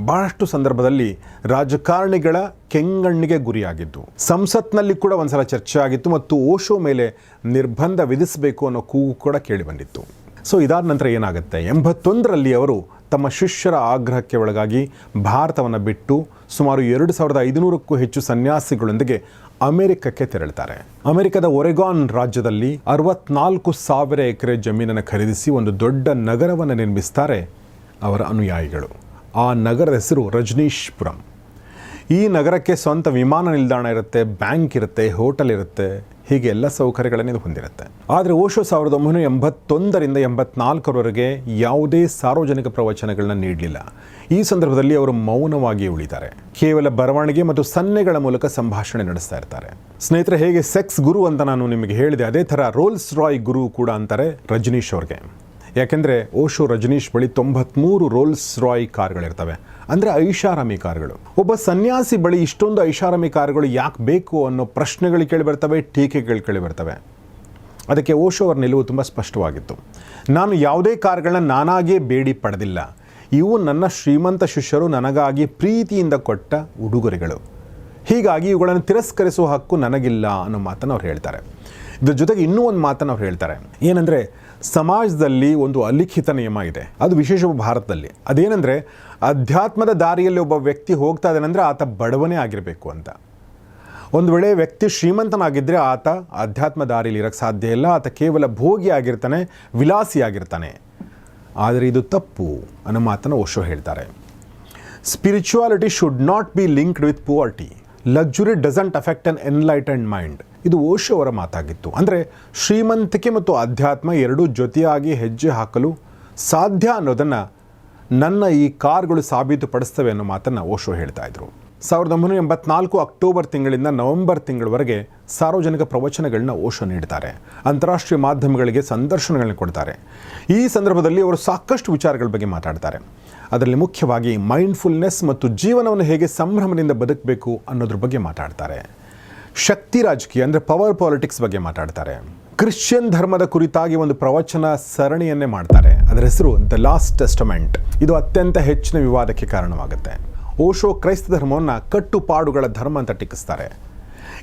ಬಹಳಷ್ಟು ಸಂದರ್ಭದಲ್ಲಿ ರಾಜಕಾರಣಿಗಳ ಕೆಂಗಣ್ಣಿಗೆ ಗುರಿಯಾಗಿದ್ದು, ಸಂಸತ್ನಲ್ಲಿ ಕೂಡ ಒಂದ್ಸಲ ಚರ್ಚೆ ಆಗಿತ್ತು ಮತ್ತು ಓಶೋ ಮೇಲೆ ನಿರ್ಬಂಧ ವಿಧಿಸಬೇಕು ಅನ್ನೋ ಕೂಗು ಕೂಡ ಕೇಳಿಬಂದಿತ್ತು. ಸೊ ಇದಾದ ನಂತರ ಏನಾಗುತ್ತೆ, 81ರಲ್ಲಿ ಅವರು ತಮ್ಮ ಶಿಷ್ಯರ ಆಗ್ರಹಕ್ಕೆ ಒಳಗಾಗಿ ಭಾರತವನ್ನು ಬಿಟ್ಟು ಸುಮಾರು 2500ಕ್ಕೂ ಹೆಚ್ಚು ಸನ್ಯಾಸಿಗಳೊಂದಿಗೆ ಅಮೆರಿಕಕ್ಕೆ ತೆರಳುತ್ತಾರೆ. ಅಮೆರಿಕದ ಒರೆಗಾನ್ ರಾಜ್ಯದಲ್ಲಿ 64,000 ಎಕರೆ ಜಮೀನನ್ನು ಖರೀದಿಸಿ ಒಂದು ದೊಡ್ಡ ನಗರವನ್ನು ನಿರ್ಮಿಸ್ತಾರೆ ಅವರ ಅನುಯಾಯಿಗಳು. ಆ ನಗರದ ಹೆಸರು ರಜನೀಶ್ಪುರಂ. ಈ ನಗರಕ್ಕೆ ಸ್ವಂತ ವಿಮಾನ ನಿಲ್ದಾಣ ಇರುತ್ತೆ, ಬ್ಯಾಂಕ್ ಇರುತ್ತೆ, ಹೋಟೆಲ್ ಇರುತ್ತೆ, ಹೀಗೆ ಎಲ್ಲ ಸೌಕರ್ಯಗಳನ್ನೇ ಹೊಂದಿರುತ್ತೆ. ಆದರೆ ಓಶೋ 1981ರಿಂದ 84ರವರೆಗೆ ಯಾವುದೇ ಸಾರ್ವಜನಿಕ ಪ್ರವಚನಗಳನ್ನ ನೀಡಲಿಲ್ಲ. ಈ ಸಂದರ್ಭದಲ್ಲಿ ಅವರು ಮೌನವಾಗಿ ಉಳಿತಾರೆ. ಕೇವಲ ಬರವಣಿಗೆ ಮತ್ತು ಸನ್ನೆಗಳ ಮೂಲಕ ಸಂಭಾಷಣೆ ನಡೆಸ್ತಾ ಇರ್ತಾರೆ. ಸ್ನೇಹಿತರೆ, ಹೇಗೆ ಸೆಕ್ಸ್ ಗುರು ಅಂತ ನಾನು ನಿಮಗೆ ಹೇಳಿದೆ, ಅದೇ ಥರ ರೋಲ್ಸ್ ರಾಯ್ ಗುರು ಕೂಡ ಅಂತಾರೆ ರಜನೀಶ್ ಅವ್ರಿಗೆ. ಯಾಕೆಂದರೆ ಓಶೋ ರಜನೀಶ್ ಬಳಿ 93 ರೋಲ್ಸ್ ರಾಯ್ ಕಾರ್ಗಳಿರ್ತವೆ, ಅಂದರೆ ಐಷಾರಾಮಿ ಕಾರುಗಳು. ಒಬ್ಬ ಸನ್ಯಾಸಿ ಬಳಿ ಇಷ್ಟೊಂದು ಐಷಾರಾಮಿ ಕಾರುಗಳು ಯಾಕೆ ಬೇಕು ಅನ್ನೋ ಪ್ರಶ್ನೆಗಳು ಕೇಳಿಬರ್ತವೆ, ಟೀಕೆಗಳು ಕೇಳಿಬರ್ತವೆ. ಅದಕ್ಕೆ ಓಶೋ ಅವರ ನಿಲುವು ತುಂಬ ಸ್ಪಷ್ಟವಾಗಿತ್ತು. ನಾನು ಯಾವುದೇ ಕಾರುಗಳನ್ನ ನಾನಾಗೇ ಬೇಡಿ ಪಡೆದಿಲ್ಲ, ಇವು ನನ್ನ ಶ್ರೀಮಂತ ಶಿಷ್ಯರು ನನಗಾಗಿ ಪ್ರೀತಿಯಿಂದ ಕೊಟ್ಟ ಉಡುಗೊರೆಗಳು. ಹೀಗಾಗಿ ಇವುಗಳನ್ನು ತಿರಸ್ಕರಿಸುವ ಹಕ್ಕು ನನಗಿಲ್ಲ ಅನ್ನೋ ಮಾತನ್ನು ಅವ್ರು ಹೇಳ್ತಾರೆ. ಇದ್ರ ಜೊತೆಗೆ ಇನ್ನೂ ಒಂದು ಮಾತನ್ನು ಅವ್ರು ಹೇಳ್ತಾರೆ, ಏನಂದರೆ ಸಮಾಜದಲ್ಲಿ ಒಂದು ಅಲಿಖಿತ ನಿಯಮ ಇದೆ, ಅದು ವಿಶೇಷವಾಗಿ ಭಾರತದಲ್ಲಿ. ಅದೇನೆಂದರೆ ಅಧ್ಯಾತ್ಮದ ದಾರಿಯಲ್ಲಿ ಒಬ್ಬ ವ್ಯಕ್ತಿ ಹೋಗ್ತಾ ಇದ್ದಾನೆಂದರೆ ಆತ ಬಡವನೇ ಆಗಿರಬೇಕು ಅಂತ. ಒಂದು ವೇಳೆ ವ್ಯಕ್ತಿ ಶ್ರೀಮಂತನಾಗಿದ್ದರೆ ಆತ ಅಧ್ಯಾತ್ಮ ದಾರಿಯಲ್ಲಿ ಇರೋಕ್ಕೆ ಸಾಧ್ಯ ಇಲ್ಲ, ಆತ ಕೇವಲ ಭೋಗಿ ಆಗಿರ್ತಾನೆ, ವಿಲಾಸಿ ಆಗಿರ್ತಾನೆ. ಆದರೆ ಇದು ತಪ್ಪು ಅನ್ನೋ ಮಾತನ್ನು ಓಶೋ ಹೇಳ್ತಾರೆ. Spirituality should not be linked with poverty. Luxury doesn't affect an enlightened mind. ಇದು ಓಶೋ ಅವರ ಮಾತಾಗಿತ್ತು. ಅಂದರೆ ಶ್ರೀಮಂತಿಕೆ ಮತ್ತು ಅಧ್ಯಾತ್ಮ ಎರಡೂ ಜೊತೆಯಾಗಿ ಹೆಜ್ಜೆ ಹಾಕಲು ಸಾಧ್ಯ ಅನ್ನೋದನ್ನು ನನ್ನ ಈ ಕಾರ್ಗಳು ಸಾಬೀತುಪಡಿಸ್ತವೆ ಅನ್ನೋ ಮಾತನ್ನು ಓಶೋ ಹೇಳ್ತಾ ಇದ್ರು. 1984 ಅಕ್ಟೋಬರ್ ತಿಂಗಳಿಂದ ನವೆಂಬರ್ ತಿಂಗಳವರೆಗೆ ಸಾರ್ವಜನಿಕ ಪ್ರವಚನಗಳನ್ನ ಓಶೋ ನೀಡ್ತಾರೆ. ಅಂತಾರಾಷ್ಟ್ರೀಯ ಮಾಧ್ಯಮಗಳಿಗೆ ಸಂದರ್ಶನಗಳನ್ನ ಕೊಡ್ತಾರೆ. ಈ ಸಂದರ್ಭದಲ್ಲಿ ಅವರು ಸಾಕಷ್ಟು ವಿಚಾರಗಳ ಬಗ್ಗೆ ಮಾತಾಡ್ತಾರೆ. ಅದರಲ್ಲಿ ಮುಖ್ಯವಾಗಿ ಮೈಂಡ್ಫುಲ್ನೆಸ್ ಮತ್ತು ಜೀವನವನ್ನು ಹೇಗೆ ಸಂಭ್ರಮದಿಂದ ಬದುಕಬೇಕು ಅನ್ನೋದ್ರ ಬಗ್ಗೆ ಮಾತಾಡ್ತಾರೆ. ಶಕ್ತಿ ರಾಜಕೀಯ ಅಂದರೆ ಪವರ್ ಪಾಲಿಟಿಕ್ಸ್ ಬಗ್ಗೆ ಮಾತಾಡ್ತಾರೆ. ಕ್ರಿಶ್ಚಿಯನ್ ಧರ್ಮದ ಕುರಿತಾಗಿ ಒಂದು ಪ್ರವಚನ ಸರಣಿಯನ್ನೇ ಮಾಡ್ತಾರೆ. ಅದರ ಹೆಸರು ದ ಲಾಸ್ಟ್ ಟೆಸ್ಟಮೆಂಟ್. ಇದು ಅತ್ಯಂತ ಹೆಚ್ಚಿನ ವಿವಾದಕ್ಕೆ ಕಾರಣವಾಗುತ್ತೆ. ಓಶೋ ಕ್ರೈಸ್ತ ಧರ್ಮವನ್ನು ಕಟ್ಟುಪಾಡುಗಳ ಧರ್ಮ ಅಂತ ಟೀಕಿಸ್ತಾರೆ.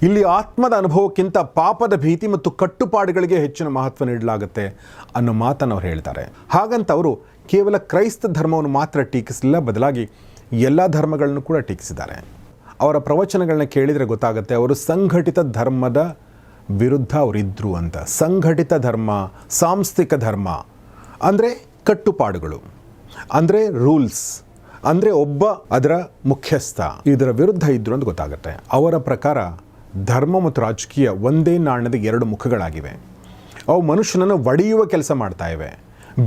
ಇಲ್ಲಿ ಆತ್ಮದ ಅನುಭವಕ್ಕಿಂತ ಪಾಪದ ಭೀತಿ ಮತ್ತು ಕಟ್ಟುಪಾಡುಗಳಿಗೆ ಹೆಚ್ಚಿನ ಮಹತ್ವ ನೀಡಲಾಗುತ್ತೆ ಅನ್ನೋ ಮಾತನ್ನು ಅವ್ರು ಹೇಳ್ತಾರೆ. ಹಾಗಂತ ಅವರು ಕೇವಲ ಕ್ರೈಸ್ತ ಧರ್ಮವನ್ನು ಮಾತ್ರ ಟೀಕಿಸಲಿಲ್ಲ, ಬದಲಾಗಿ ಎಲ್ಲ ಧರ್ಮಗಳನ್ನು ಕೂಡ ಟೀಕಿಸಿದ್ದಾರೆ. ಅವರ ಪ್ರವಚನಗಳನ್ನ ಕೇಳಿದರೆ ಗೊತ್ತಾಗುತ್ತೆ ಅವರು ಸಂಘಟಿತ ಧರ್ಮದ ವಿರುದ್ಧ ಅವರಿದ್ದರು ಅಂತ. ಸಂಘಟಿತ ಧರ್ಮ, ಸಾಂಸ್ಥಿಕ ಧರ್ಮ ಅಂದರೆ ಕಟ್ಟುಪಾಡುಗಳು, ಅಂದರೆ ರೂಲ್ಸ್, ಅಂದರೆ ಒಬ್ಬ ಅದರ ಮುಖ್ಯಸ್ಥ, ಇದರ ವಿರುದ್ಧ ಇದ್ದರು ಅಂತ ಗೊತ್ತಾಗುತ್ತೆ. ಅವರ ಪ್ರಕಾರ ಧರ್ಮ ಮತ್ತು ರಾಜಕೀಯ ಒಂದೇ ನಾಣ್ಯದ ಎರಡು ಮುಖಗಳಾಗಿವೆ. ಅವು ಮನುಷ್ಯನನ್ನು ಒಡೆಯುವ ಕೆಲಸ ಮಾಡ್ತಾ ಇವೆ,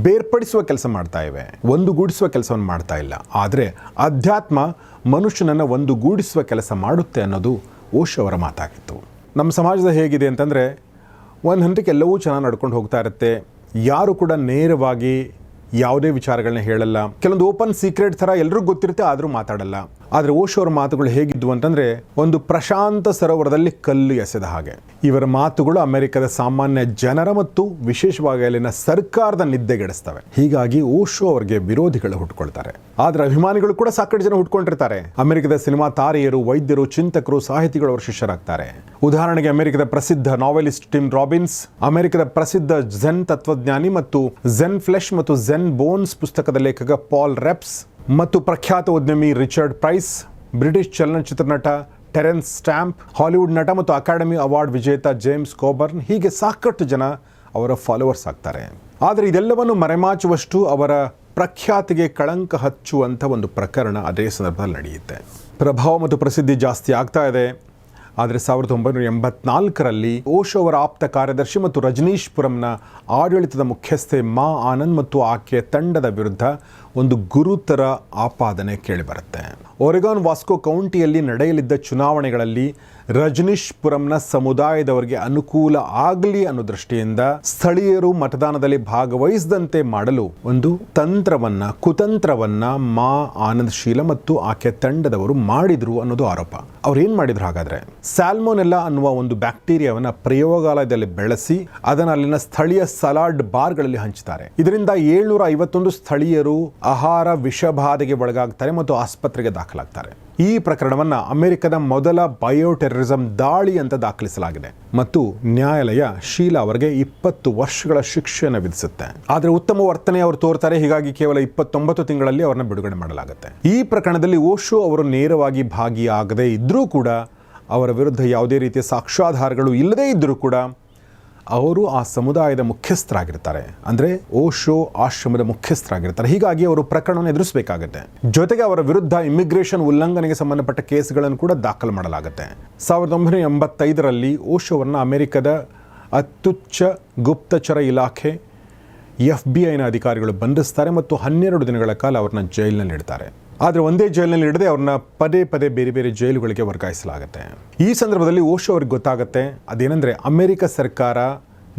ಬೇರ್ಪಡಿಸುವ ಕೆಲಸ ಮಾಡ್ತಾ ಇವೆ, ಒಂದುಗೂಡಿಸುವ ಕೆಲಸವನ್ನು ಮಾಡ್ತಾ ಇಲ್ಲ. ಆದರೆ ಅಧ್ಯಾತ್ಮ ಮನುಷ್ಯನನ್ನು ಒಂದುಗೂಡಿಸುವ ಕೆಲಸ ಮಾಡುತ್ತೆ ಅನ್ನೋದು ಓಶೋ ಅವರ ಮಾತಾಗಿತ್ತು. ನಮ್ಮ ಸಮಾಜದ ಹೇಗಿದೆ ಅಂತಂದರೆ ಒಂದು ಹಂತಕ್ಕೆ ಎಲ್ಲವೂ ಚೆನ್ನಾಗಿ ನಡ್ಕೊಂಡು ಹೋಗ್ತಾ ಇರುತ್ತೆ. ಯಾರು ಕೂಡ ನೇರವಾಗಿ ಯಾವುದೇ ವಿಚಾರಗಳನ್ನ ಹೇಳಲ್ಲ. ಕೆಲವೊಂದು ಓಪನ್ ಸೀಕ್ರೆಟ್ ಥರ ಎಲ್ರಿಗೂ ಗೊತ್ತಿರುತ್ತೆ, ಆದರೂ ಮಾತಾಡಲ್ಲ. ಆದರೆ ಓಶೋ ಅವರ ಮಾತುಗಳು ಹೇಗಿದ್ವು ಅಂತಂದರೆ ಒಂದು ಪ್ರಶಾಂತ ಸರೋವರದಲ್ಲಿ ಕಲ್ಲು ಎಸೆದ ಹಾಗೆ. ಇವರ ಮಾತುಗಳು ಅಮೆರಿಕದ ಸಾಮಾನ್ಯ ಜನರ ಮತ್ತು ವಿಶೇಷವಾಗಿ ಅಲ್ಲಿನ ಸರ್ಕಾರದ ನಿದ್ದೆಗೆಡಿಸ್ತವೆ. ಹೀಗಾಗಿ ಓಶೋ ಅವರಿಗೆ ವಿರೋಧಿಗಳು ಹುಟ್ಕೊಳ್ತಾರೆ. ಆದರೆ ಅಭಿಮಾನಿಗಳು ಕೂಡ ಸಾಕಷ್ಟು ಜನ ಹುಟ್ಕೊಂಡಿರ್ತಾರೆ. ಅಮೆರಿಕದ ಸಿನಿಮಾ ತಾರೆಯರು, ವೈದ್ಯರು, ಚಿಂತಕರು, ಸಾಹಿತಿಗಳು ಅವರ ಶಿಷ್ಯರಾಗ್ತಾರೆ. ಉದಾಹರಣೆಗೆ ಅಮೆರಿಕದ ಪ್ರಸಿದ್ಧ ನಾವೆಲಿಸ್ಟ್ ಟಿಮ್ ರಾಬಿನ್ಸ್, ಅಮೆರಿಕದ ಪ್ರಸಿದ್ಧ ಝೆನ್ ತತ್ವಜ್ಞಾನಿ ಮತ್ತು ಝೆನ್ ಫ್ಲೆಶ್ ಮತ್ತು ಝೆನ್ ಬೋನ್ಸ್ ಪುಸ್ತಕದ ಲೇಖಕ ಪಾಲ್ ರೆಪ್ಸ್, ಮತ್ತು ಪ್ರಖ್ಯಾತ ಉದ್ಯಮಿ ರಿಚರ್ಡ್ ಪ್ರೈಸ್, ಬ್ರಿಟಿಷ್ ಚಲನಚಿತ್ರ ನಟ ಟೆರೆನ್ಸ್ ಸ್ಟ್ಯಾಂಪ್, ಹಾಲಿವುಡ್ ನಟ ಮತ್ತು ಅಕಾಡೆಮಿ ಅವಾರ್ಡ್ ವಿಜೇತ ಜೇಮ್ಸ್ ಕೋಬರ್ನ್, ಹೀಗೆ ಸಾಕಷ್ಟು ಜನ ಅವರ ಫಾಲೋವರ್ಸ್ ಆಗ್ತಾರೆ. ಆದರೆ ಇದೆಲ್ಲವನ್ನು ಮರೆಮಾಚುವಷ್ಟು ಅವರ ಪ್ರಖ್ಯಾತಿಗೆ ಕಳಂಕ ಹಚ್ಚುವಂಥ ಒಂದು ಪ್ರಕರಣ ಅದೇ ಸಂದರ್ಭದಲ್ಲಿ ನಡೆಯುತ್ತೆ. ಪ್ರಭಾವ ಮತ್ತು ಪ್ರಸಿದ್ಧಿ ಜಾಸ್ತಿ ಆಗ್ತಾ ಇದೆ. ಆದರೆ 1984ರಲ್ಲಿ ಓಶೋ ಅವರ ಆಪ್ತ ಕಾರ್ಯದರ್ಶಿ ಮತ್ತು ರಜನೀಶ್ಪುರಂನ ಆಡಳಿತದ ಮುಖ್ಯಸ್ಥೆ ಮಾ ಆನಂದ್ ಮತ್ತು ಆಕೆಯ ತಂಡದ ವಿರುದ್ಧ ಒಂದು ಗುರುತರ ಆಪಾದನೆ ಕೇಳಿಬರುತ್ತೆ. ಒರೆಗಾನ್ ವಾಸ್ಕೋ ಕೌಂಟಿಯಲ್ಲಿ ನಡೆಯಲಿದ್ದ ಚುನಾವಣೆಗಳಲ್ಲಿ ರಜನೀಶ್ಪುರಂನ ಸಮುದಾಯದವರಿಗೆ ಅನುಕೂಲ ಆಗಲಿ ಅನ್ನೋ ದೃಷ್ಟಿಯಿಂದ ಸ್ಥಳೀಯರು ಮತದಾನದಲ್ಲಿ ಭಾಗವಹಿಸದಂತೆ ಮಾಡಲು ಒಂದು ಕುತಂತ್ರವನ್ನ ಮಾ ಆನಂದ್ ಶೀಲ ಮತ್ತು ಆಕೆ ತಂಡದವರು ಮಾಡಿದ್ರು ಅನ್ನೋದು ಆರೋಪ. ಅವ್ರು ಏನ್ ಮಾಡಿದ್ರು ಹಾಗಾದ್ರೆ? ಸ್ಯಾಲ್ಮೊನೆಲ್ಲಾ ಅನ್ನುವ ಒಂದು ಬ್ಯಾಕ್ಟೀರಿಯಾವನ್ನ ಪ್ರಯೋಗಾಲಯದಲ್ಲಿ ಬೆಳೆಸಿ ಅದನ್ನು ಅಲ್ಲಿನ ಸ್ಥಳೀಯ ಸಲಾಡ್ ಬಾರ್ಗಳಲ್ಲಿ ಹಂಚುತ್ತಾರೆ. ಇದರಿಂದ 751 ಸ್ಥಳೀಯರು ಆಹಾರ ವಿಷಬಾಧೆಗೆ ಒಳಗಾಗ್ತಾರೆ ಮತ್ತು ಆಸ್ಪತ್ರೆಗೆ ದಾಖಲಾಗ್ತಾರೆ. ಈ ಪ್ರಕರಣವನ್ನು ಅಮೆರಿಕದ ಮೊದಲ ಬಯೋಟೆರರಿಸಂ ದಾಳಿ ಅಂತ ದಾಖಲಿಸಲಾಗಿದೆ ಮತ್ತು ನ್ಯಾಯಾಲಯ ಶೀಲಾ ಅವರಿಗೆ 20 ವರ್ಷಗಳ ಶಿಕ್ಷೆಯನ್ನು ವಿಧಿಸುತ್ತೆ. ಆದರೆ ಉತ್ತಮ ವರ್ತನೆ ಅವರು ತೋರ್ತಾರೆ. ಹೀಗಾಗಿ ಕೇವಲ 29 ತಿಂಗಳಲ್ಲಿ ಅವರನ್ನ ಬಿಡುಗಡೆ ಮಾಡಲಾಗುತ್ತೆ. ಈ ಪ್ರಕರಣದಲ್ಲಿ ಓಶೋ ಅವರು ನೇರವಾಗಿ ಭಾಗಿಯಾಗದೇ ಇದ್ರೂ ಕೂಡ, ಅವರ ವಿರುದ್ಧ ಯಾವುದೇ ರೀತಿಯ ಸಾಕ್ಷ್ಯಾಧಾರಗಳು ಇಲ್ಲದೇ ಇದ್ದರೂ ಕೂಡ ಅವರು ಆ ಸಮುದಾಯದ ಮುಖ್ಯಸ್ಥರಾಗಿರ್ತಾರೆ. ಅಂದರೆ ಓಶೋ ಆಶ್ರಮದ ಮುಖ್ಯಸ್ಥರಾಗಿರ್ತಾರೆ. ಹೀಗಾಗಿ ಅವರು ಪ್ರಕರಣವನ್ನು ಎದುರಿಸಬೇಕಾಗುತ್ತೆ. ಜೊತೆಗೆ ಅವರ ವಿರುದ್ಧ ಇಮಿಗ್ರೇಷನ್ ಉಲ್ಲಂಘನೆಗೆ ಸಂಬಂಧಪಟ್ಟ ಕೇಸ್ಗಳನ್ನು ಕೂಡ ದಾಖಲು ಮಾಡಲಾಗುತ್ತೆ. 1985ರಲ್ಲಿ ಓಶೋ ಅವರನ್ನು ಅಮೆರಿಕದ ಅತ್ಯುಚ್ಚ ಗುಪ್ತಚರ ಇಲಾಖೆ FBI ಅಧಿಕಾರಿಗಳು ಬಂಧಿಸ್ತಾರೆ ಮತ್ತು 12 ದಿನಗಳ ಕಾಲ ಅವ್ರನ್ನ ಜೈಲಿನಲ್ಲಿ ಇಡ್ತಾರೆ. ಆದರೆ ಒಂದೇ ಜೈಲಿನಲ್ಲಿ ಇಡದೆ ಅವ್ರನ್ನ ಪದೇ ಪದೇ ಬೇರೆ ಬೇರೆ ಜೈಲುಗಳಿಗೆ ವರ್ಗಾಯಿಸಲಾಗುತ್ತೆ. ಈ ಸಂದರ್ಭದಲ್ಲಿ ಓಶೋ ಅವ್ರಿಗೆ ಗೊತ್ತಾಗುತ್ತೆ ಅದೇನೆಂದರೆ ಅಮೆರಿಕ ಸರ್ಕಾರ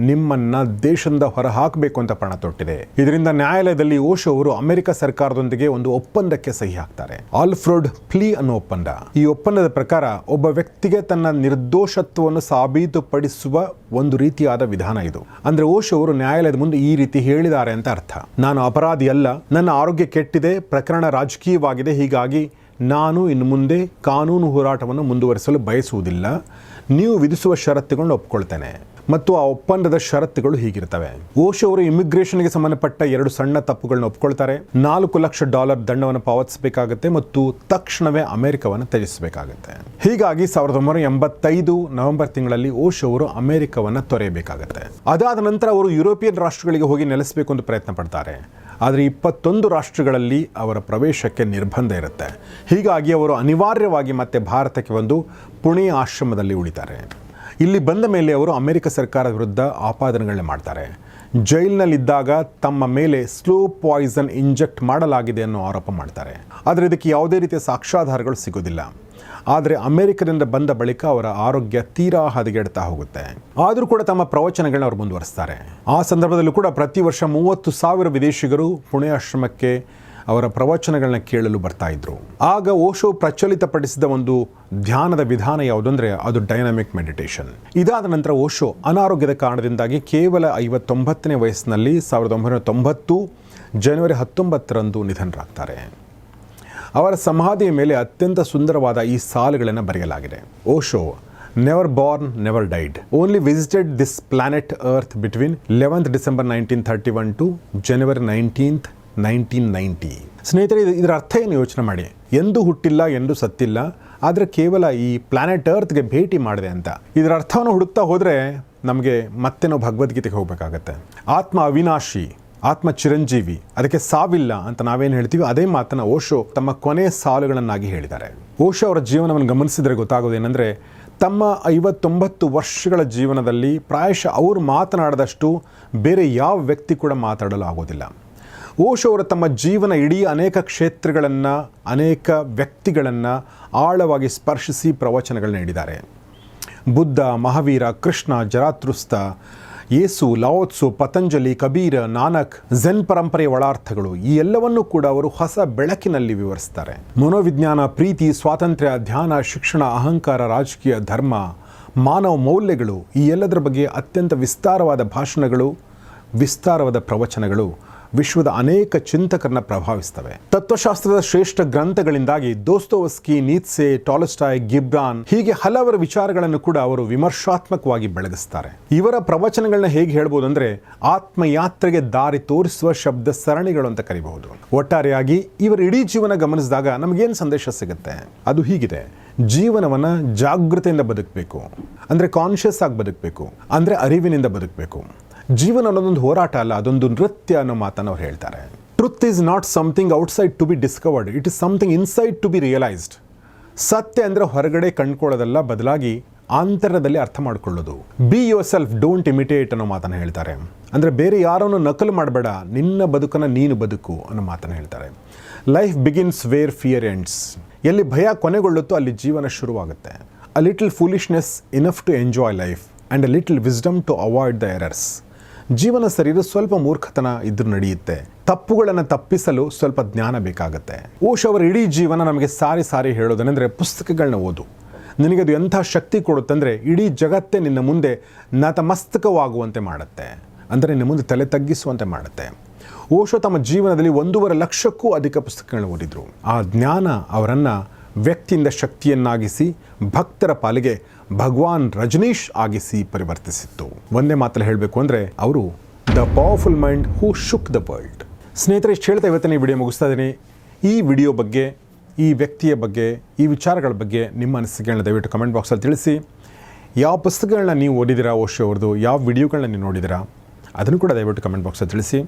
ನಿಮ್ಮನ್ನ ದೇಶದಿಂದ ಹೊರ ಹಾಕಬೇಕು ಅಂತ ಪಣ ತೊಟ್ಟಿದೆ. ಇದರಿಂದ ನ್ಯಾಯಾಲಯದಲ್ಲಿ ಓಶೋ ಅವರು ಅಮೆರಿಕ ಸರ್ಕಾರದೊಂದಿಗೆ ಒಂದು ಒಪ್ಪಂದಕ್ಕೆ ಸಹಿ ಹಾಕ್ತಾರೆ. ಆಲ್ಫ್ರೆಡ್ ಪ್ಲೀ ಅನ್ನೋ ಒಪ್ಪಂದ. ಈ ಒಪ್ಪಂದದ ಪ್ರಕಾರ ಒಬ್ಬ ವ್ಯಕ್ತಿಗೆ ತನ್ನ ನಿರ್ದೋಷತ್ವವನ್ನು ಸಾಬೀತುಪಡಿಸುವ ಒಂದು ರೀತಿಯಾದ ವಿಧಾನ ಇದು. ಅಂದ್ರೆ ಓಶೋ ಅವರು ನ್ಯಾಯಾಲಯದ ಮುಂದೆ ಈ ರೀತಿ ಹೇಳಿದ್ದಾರೆ ಅಂತ ಅರ್ಥ. ನಾನು ಅಪರಾಧಿ ಅಲ್ಲ, ನನ್ನ ಆರೋಗ್ಯ ಕೆಟ್ಟಿದೆ, ಪ್ರಕರಣ ರಾಜಕೀಯವಾಗಿದೆ, ಹೀಗಾಗಿ ನಾನು ಇನ್ನು ಮುಂದೆ ಕಾನೂನು ಹೋರಾಟವನ್ನು ಮುಂದುವರಿಸಲು ಬಯಸುವುದಿಲ್ಲ. ನೀವು ವಿಧಿಸುವ ಷರತ್ತುಗಳನ್ನು ಒಪ್ಕೊಳ್ತೇನೆ ಮತ್ತು ಆ ಒಪ್ಪಂದದ ಷರತ್ತುಗಳು ಹೀಗಿರ್ತವೆ. ಓಶೋ ಅವರು ಇಮಿಗ್ರೇಷನ್ಗೆ ಸಂಬಂಧಪಟ್ಟ 2 ಸಣ್ಣ ತಪ್ಪುಗಳನ್ನ ಒಪ್ಕೊಳ್ತಾರೆ. $4 ಲಕ್ಷ ದಂಡವನ್ನು ಪಾವತಿಸಬೇಕಾಗುತ್ತೆ ಮತ್ತು ತಕ್ಷಣವೇ ಅಮೆರಿಕವನ್ನು ತ್ಯಜಿಸಬೇಕಾಗುತ್ತೆ. ಹೀಗಾಗಿ 1985 ನವೆಂಬರ್ ತಿಂಗಳಲ್ಲಿ ಓಶೋ ಅವರು ಅಮೆರಿಕವನ್ನು ತೊರೆಯಬೇಕಾಗುತ್ತೆ. ಅದಾದ ನಂತರ ಅವರು ಯುರೋಪಿಯನ್ ರಾಷ್ಟ್ರಗಳಿಗೆ ಹೋಗಿ ನೆಲೆಸಬೇಕು ಅಂತ ಪ್ರಯತ್ನ ಪಡ್ತಾರೆ. ಆದರೆ 21 ರಾಷ್ಟ್ರಗಳಲ್ಲಿ ಅವರ ಪ್ರವೇಶಕ್ಕೆ ನಿರ್ಬಂಧ ಇರುತ್ತೆ. ಹೀಗಾಗಿ ಅವರು ಅನಿವಾರ್ಯವಾಗಿ ಮತ್ತೆ ಭಾರತಕ್ಕೆ ಬಂದು ಪುಣೆ ಆಶ್ರಮದಲ್ಲಿ ಉಳಿತಾರೆ. ಇಲ್ಲಿ ಬಂದ ಮೇಲೆ ಅವರು ಅಮೆರಿಕ ಸರ್ಕಾರದ ವಿರುದ್ಧ ಆಪಾದನೆಗಳನ್ನ ಮಾಡ್ತಾರೆ. ಜೈಲಿನಲ್ಲಿದ್ದಾಗ ತಮ್ಮ ಮೇಲೆ ಸ್ಲೋ ಪಾಯ್ಸನ್ ಇಂಜೆಕ್ಟ್ ಮಾಡಲಾಗಿದೆ ಅನ್ನೋ ಆರೋಪ ಮಾಡ್ತಾರೆ. ಆದರೆ ಇದಕ್ಕೆ ಯಾವುದೇ ರೀತಿಯ ಸಾಕ್ಷ್ಯಾಧಾರಗಳು ಸಿಗೋದಿಲ್ಲ. ಆದರೆ ಅಮೆರಿಕದಿಂದ ಬಂದ ಬಳಿಕ ಅವರ ಆರೋಗ್ಯ ತೀರಾ ಹದಗೆಡ್ತಾ ಹೋಗುತ್ತೆ. ಆದರೂ ಕೂಡ ತಮ್ಮ ಪ್ರವಚನಗಳನ್ನ ಅವರು ಮುಂದುವರಿಸ್ತಾರೆ. ಆ ಸಂದರ್ಭದಲ್ಲೂ ಕೂಡ ಪ್ರತಿ ವರ್ಷ 30,000 ವಿದೇಶಿಗರು ಪುಣೆ ಆಶ್ರಮಕ್ಕೆ ಅವರ ಪ್ರವಚನಗಳನ್ನ ಕೇಳಲು ಬರ್ತಾ ಇದ್ರು. ಆಗ ಓಶೋ ಪ್ರಚಲಿತಪಡಿಸಿದ ಒಂದು ಧ್ಯಾನದ ವಿಧಾನ ಯಾವುದಂದ್ರೆ ಅದು ಡೈನಾಮಿಕ್ ಮೆಡಿಟೇಷನ್. ಇದಾದ ನಂತರ ಓಶೋ ಅನಾರೋಗ್ಯದ ಕಾರಣದಿಂದಾಗಿ ಕೇವಲ 59ನೇ ವಯಸ್ಸಿನಲ್ಲಿ 1990 ಜನವರಿ 19ರಂದು ನಿಧನರಾಗ್ತಾರೆ. ಅವರ ಸಮಾಧಿಯ ಮೇಲೆ ಅತ್ಯಂತ ಸುಂದರವಾದ ಈ ಸಾಲುಗಳನ್ನು ಬರೆಯಲಾಗಿದೆ. Osho, never born, never died, only visited this planet Earth between 11th December 1931 to January 19th 1990. ಸ್ನೇಹಿತರೆ, ಇದರ ಅರ್ಥ ಏನು ಯೋಚನೆ ಮಾಡಿ. ಎಂದು ಹುಟ್ಟಿಲ್ಲ, ಎಂದು ಸತ್ತಿಲ್ಲ, ಆದರೆ ಕೇವಲ ಈ ಪ್ಲಾನೆಟ್ ಅರ್ತ್ಗೆ ಭೇಟಿ ಮಾಡಿದೆ ಅಂತ. ಇದರ ಅರ್ಥವನ್ನು ಹುಡುಕ್ತಾ ಹೋದರೆ ನಮಗೆ ಮತ್ತೆ ನಾವು ಭಗವದ್ಗೀತೆಗೆ ಹೋಗಬೇಕಾಗತ್ತೆ. ಆತ್ಮ ಅವಿನಾಶಿ, ಆತ್ಮ ಚಿರಂಜೀವಿ, ಅದಕ್ಕೆ ಸಾವಿಲ್ಲ ಅಂತ ನಾವೇನು ಹೇಳ್ತೀವಿ ಅದೇ ಮಾತನ್ನು ಓಶೋ ತಮ್ಮ ಕೊನೆಯ ಸಾಲುಗಳನ್ನಾಗಿ ಹೇಳಿದ್ದಾರೆ. ಓಶೋ ಅವರ ಜೀವನವನ್ನು ಗಮನಿಸಿದರೆ ಗೊತ್ತಾಗೋದೇನೆಂದರೆ, ತಮ್ಮ 59 ವರ್ಷಗಳ ಜೀವನದಲ್ಲಿ ಪ್ರಾಯಶಃ ಅವರು ಮಾತನಾಡದಷ್ಟು ಬೇರೆ ಯಾವ ವ್ಯಕ್ತಿ ಕೂಡ ಮಾತಾಡಲು ಆಗೋದಿಲ್ಲ. ಓಶೋ ಅವರು ತಮ್ಮ ಜೀವನ ಇಡೀ ಅನೇಕ ಕ್ಷೇತ್ರಗಳನ್ನು, ಅನೇಕ ವ್ಯಕ್ತಿಗಳನ್ನು ಆಳವಾಗಿ ಸ್ಪರ್ಶಿಸಿ ಪ್ರವಚನಗಳನ್ನ ನೀಡಿದ್ದಾರೆ. ಬುದ್ಧ, ಮಹಾವೀರ, ಕೃಷ್ಣ, ಜರಾತೃಸ್ತ, ಯೇಸು, ಲಾವೋತ್ಸು, ಪತಂಜಲಿ, ಕಬೀರ, ನಾನಕ್, ಝೆನ್ ಪರಂಪರೆಯ ಒಳಾರ್ಥಗಳು ಈ ಎಲ್ಲವನ್ನೂ ಕೂಡ ಅವರು ಹೊಸ ಬೆಳಕಿನಲ್ಲಿ ವಿವರಿಸ್ತಾರೆ. ಮನೋವಿಜ್ಞಾನ, ಪ್ರೀತಿ, ಸ್ವಾತಂತ್ರ್ಯ, ಧ್ಯಾನ, ಶಿಕ್ಷಣ, ಅಹಂಕಾರ, ರಾಜಕೀಯ, ಧರ್ಮ, ಮಾನವ ಮೌಲ್ಯಗಳು ಈ ಎಲ್ಲದರ ಬಗ್ಗೆ ಅತ್ಯಂತ ವಿಸ್ತಾರವಾದ ಭಾಷಣಗಳು, ವಿಸ್ತಾರವಾದ ಪ್ರವಚನಗಳು ವಿಶ್ವದ ಅನೇಕ ಚಿಂತಕರನ್ನ ಪ್ರಭಾವಿಸ್ತವೆ. ತತ್ವಶಾಸ್ತ್ರದ ಶ್ರೇಷ್ಠ ಗ್ರಂಥಗಳಿಂದಾಗಿ ದೋಸ್ತೋವ್ಸ್ಕಿ, ನೀತ್ಸೆ, ಟಾಲ್ಸ್ಟಾಯ್, ಗಿಬ್ರಾನ್ ಹೀಗೆ ಹಲವರ ವಿಚಾರಗಳನ್ನು ಕೂಡ ಅವರು ವಿಮರ್ಶಾತ್ಮಕವಾಗಿ ಬೆಳಗಿಸ್ತಾರೆ. ಇವರ ಪ್ರವಚನಗಳನ್ನ ಹೇಗೆ ಹೇಳ್ಬೋದು ಅಂದರೆ ಆತ್ಮಯಾತ್ರೆಗೆ ದಾರಿ ತೋರಿಸುವ ಶಬ್ದ ಸರಣಿಗಳು ಅಂತ ಕರಿಬಹುದು. ಒಟ್ಟಾರೆಯಾಗಿ ಇವರ ಇಡೀ ಜೀವನ ಗಮನಿಸಿದಾಗ ನಮಗೇನು ಸಂದೇಶ ಸಿಗುತ್ತೆ? ಅದು ಹೀಗಿದೆ: ಜೀವನವನ್ನು ಜಾಗೃತೆಯಿಂದ ಬದುಕಬೇಕು, ಅಂದರೆ ಕಾನ್ಷಿಯಸ್ ಆಗಿ ಬದುಕಬೇಕು, ಅಂದರೆ ಅರಿವಿನಿಂದ ಬದುಕಬೇಕು. ಜೀವನ ಅನ್ನೋದೊಂದು ಹೋರಾಟ ಅಲ್ಲ, ಅದೊಂದು ನೃತ್ಯ ಅನ್ನೋ ಮಾತನ್ನು ಅವ್ರು ಹೇಳ್ತಾರೆ. Truth is not something outside to be discovered, it is something inside to be realised. ಸತ್ಯ ಅಂದರೆ ಹೊರಗಡೆ ಕಂಡುಕೊಳ್ಳೋದಲ್ಲ, ಬದಲಾಗಿ ಆಂತರ್ಯದಲ್ಲಿ ಅರ್ಥ ಮಾಡ್ಕೊಳ್ಳೋದು. Be yourself, don't imitate ಅನ್ನೋ ಮಾತನ್ನು ಹೇಳ್ತಾರೆ. ಅಂದರೆ ಬೇರೆ ಯಾರನ್ನು ನಕಲು ಮಾಡಬೇಡ, ನಿನ್ನ ಬದುಕನ್ನು ನೀನು ಬದುಕು ಅನ್ನೋ ಮಾತನ್ನು ಹೇಳ್ತಾರೆ. Life begins where fear ends. ಎಲ್ಲಿ ಭಯ ಕೊನೆಗೊಳ್ಳುತ್ತೋ ಅಲ್ಲಿ ಜೀವನ ಶುರುವಾಗುತ್ತೆ. A little foolishness enough to enjoy life and a little wisdom to avoid the errors. ಜೀವನ ಸರಿದು ಸ್ವಲ್ಪ ಮೂರ್ಖತನ ಇದ್ರೂ ನಡೆಯುತ್ತೆ. ತಪ್ಪುಗಳನ್ನು ತಪ್ಪಿಸಲು ಸ್ವಲ್ಪ ಜ್ಞಾನ ಬೇಕಾಗುತ್ತೆ. ಓಶೋ ಅವರ ಇಡೀ ಜೀವನ ನಮಗೆ ಸಾರಿ ಹೇಳೋದನೆಂದರೆ ಪುಸ್ತಕಗಳನ್ನ ಓದು. ನಿನಗದು ಎಂಥ ಶಕ್ತಿ ಕೊಡುತ್ತಂದರೆ ಇಡೀ ಜಗತ್ತೇ ನಿನ್ನ ಮುಂದೆ ನತಮಸ್ತಕವಾಗುವಂತೆ ಮಾಡುತ್ತೆ, ಅಂದರೆ ನಿನ್ನ ಮುಂದೆ ತಲೆ ತಗ್ಗಿಸುವಂತೆ ಮಾಡುತ್ತೆ. ಓಶೋ ತಮ್ಮ ಜೀವನದಲ್ಲಿ 1.5 ಲಕ್ಷಕ್ಕೂ ಅಧಿಕ ಪುಸ್ತಕಗಳನ್ನ ಓದಿದ್ರು. ಆ ಜ್ಞಾನ ಅವರನ್ನು ವ್ಯಕ್ತಿಯಿಂದ ಶಕ್ತಿಯನ್ನಾಗಿಸಿ ಭಕ್ತರ ಪಾಲಿಗೆ ಭಗವಾನ್ ರಜನೀಶ್ ಆಗಿಸಿ ಪರಿವರ್ತಿಸಿತ್ತು. ಒಂದೇ ಮಾತಲ್ಲಿ ಹೇಳಬೇಕು ಅಂದರೆ ಅವರು the powerful mind who shook the world. ಸ್ನೇಹಿತರೆ, ಇಷ್ಟು ಹೇಳ್ತಾ ಇವತ್ತಿನ ಈ ವಿಡಿಯೋ ಮುಗಿಸ್ತಾ ಇದ್ದೀನಿ. ಈ ವಿಡಿಯೋ ಬಗ್ಗೆ, ಈ ವ್ಯಕ್ತಿಯ ಬಗ್ಗೆ, ಈ ವಿಚಾರಗಳ ಬಗ್ಗೆ ನಿಮ್ಮ ಅನಿಸಿಕೆಗಳನ್ನ ದಯವಿಟ್ಟು ಕಮೆಂಟ್ ಬಾಕ್ಸಲ್ಲಿ ತಿಳಿಸಿ. ಯಾವ ಪುಸ್ತಕಗಳನ್ನ ನೀವು ಓದಿದ್ದೀರಾ ಓಶೋ ಅವ್ರದ್ದು, ಯಾವ ವಿಡಿಯೋಗಳನ್ನ ನೀವು ನೋಡಿದ್ದೀರಾ ಅದನ್ನು ಕೂಡ ದಯವಿಟ್ಟು ಕಮೆಂಟ್ ಬಾಕ್ಸಲ್ಲಿ ತಿಳಿಸಿ.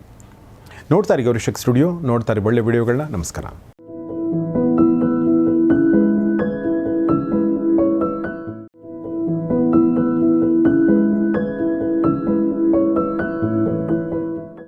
ನೋಡ್ತಾರೆ ಗೌರಿಶಕ್ ಸ್ಟುಡಿಯೋ, ನೋಡ್ತಾರೆ ಒಳ್ಳೆ ವಿಡಿಯೋಗಳನ್ನ. ನಮಸ್ಕಾರ.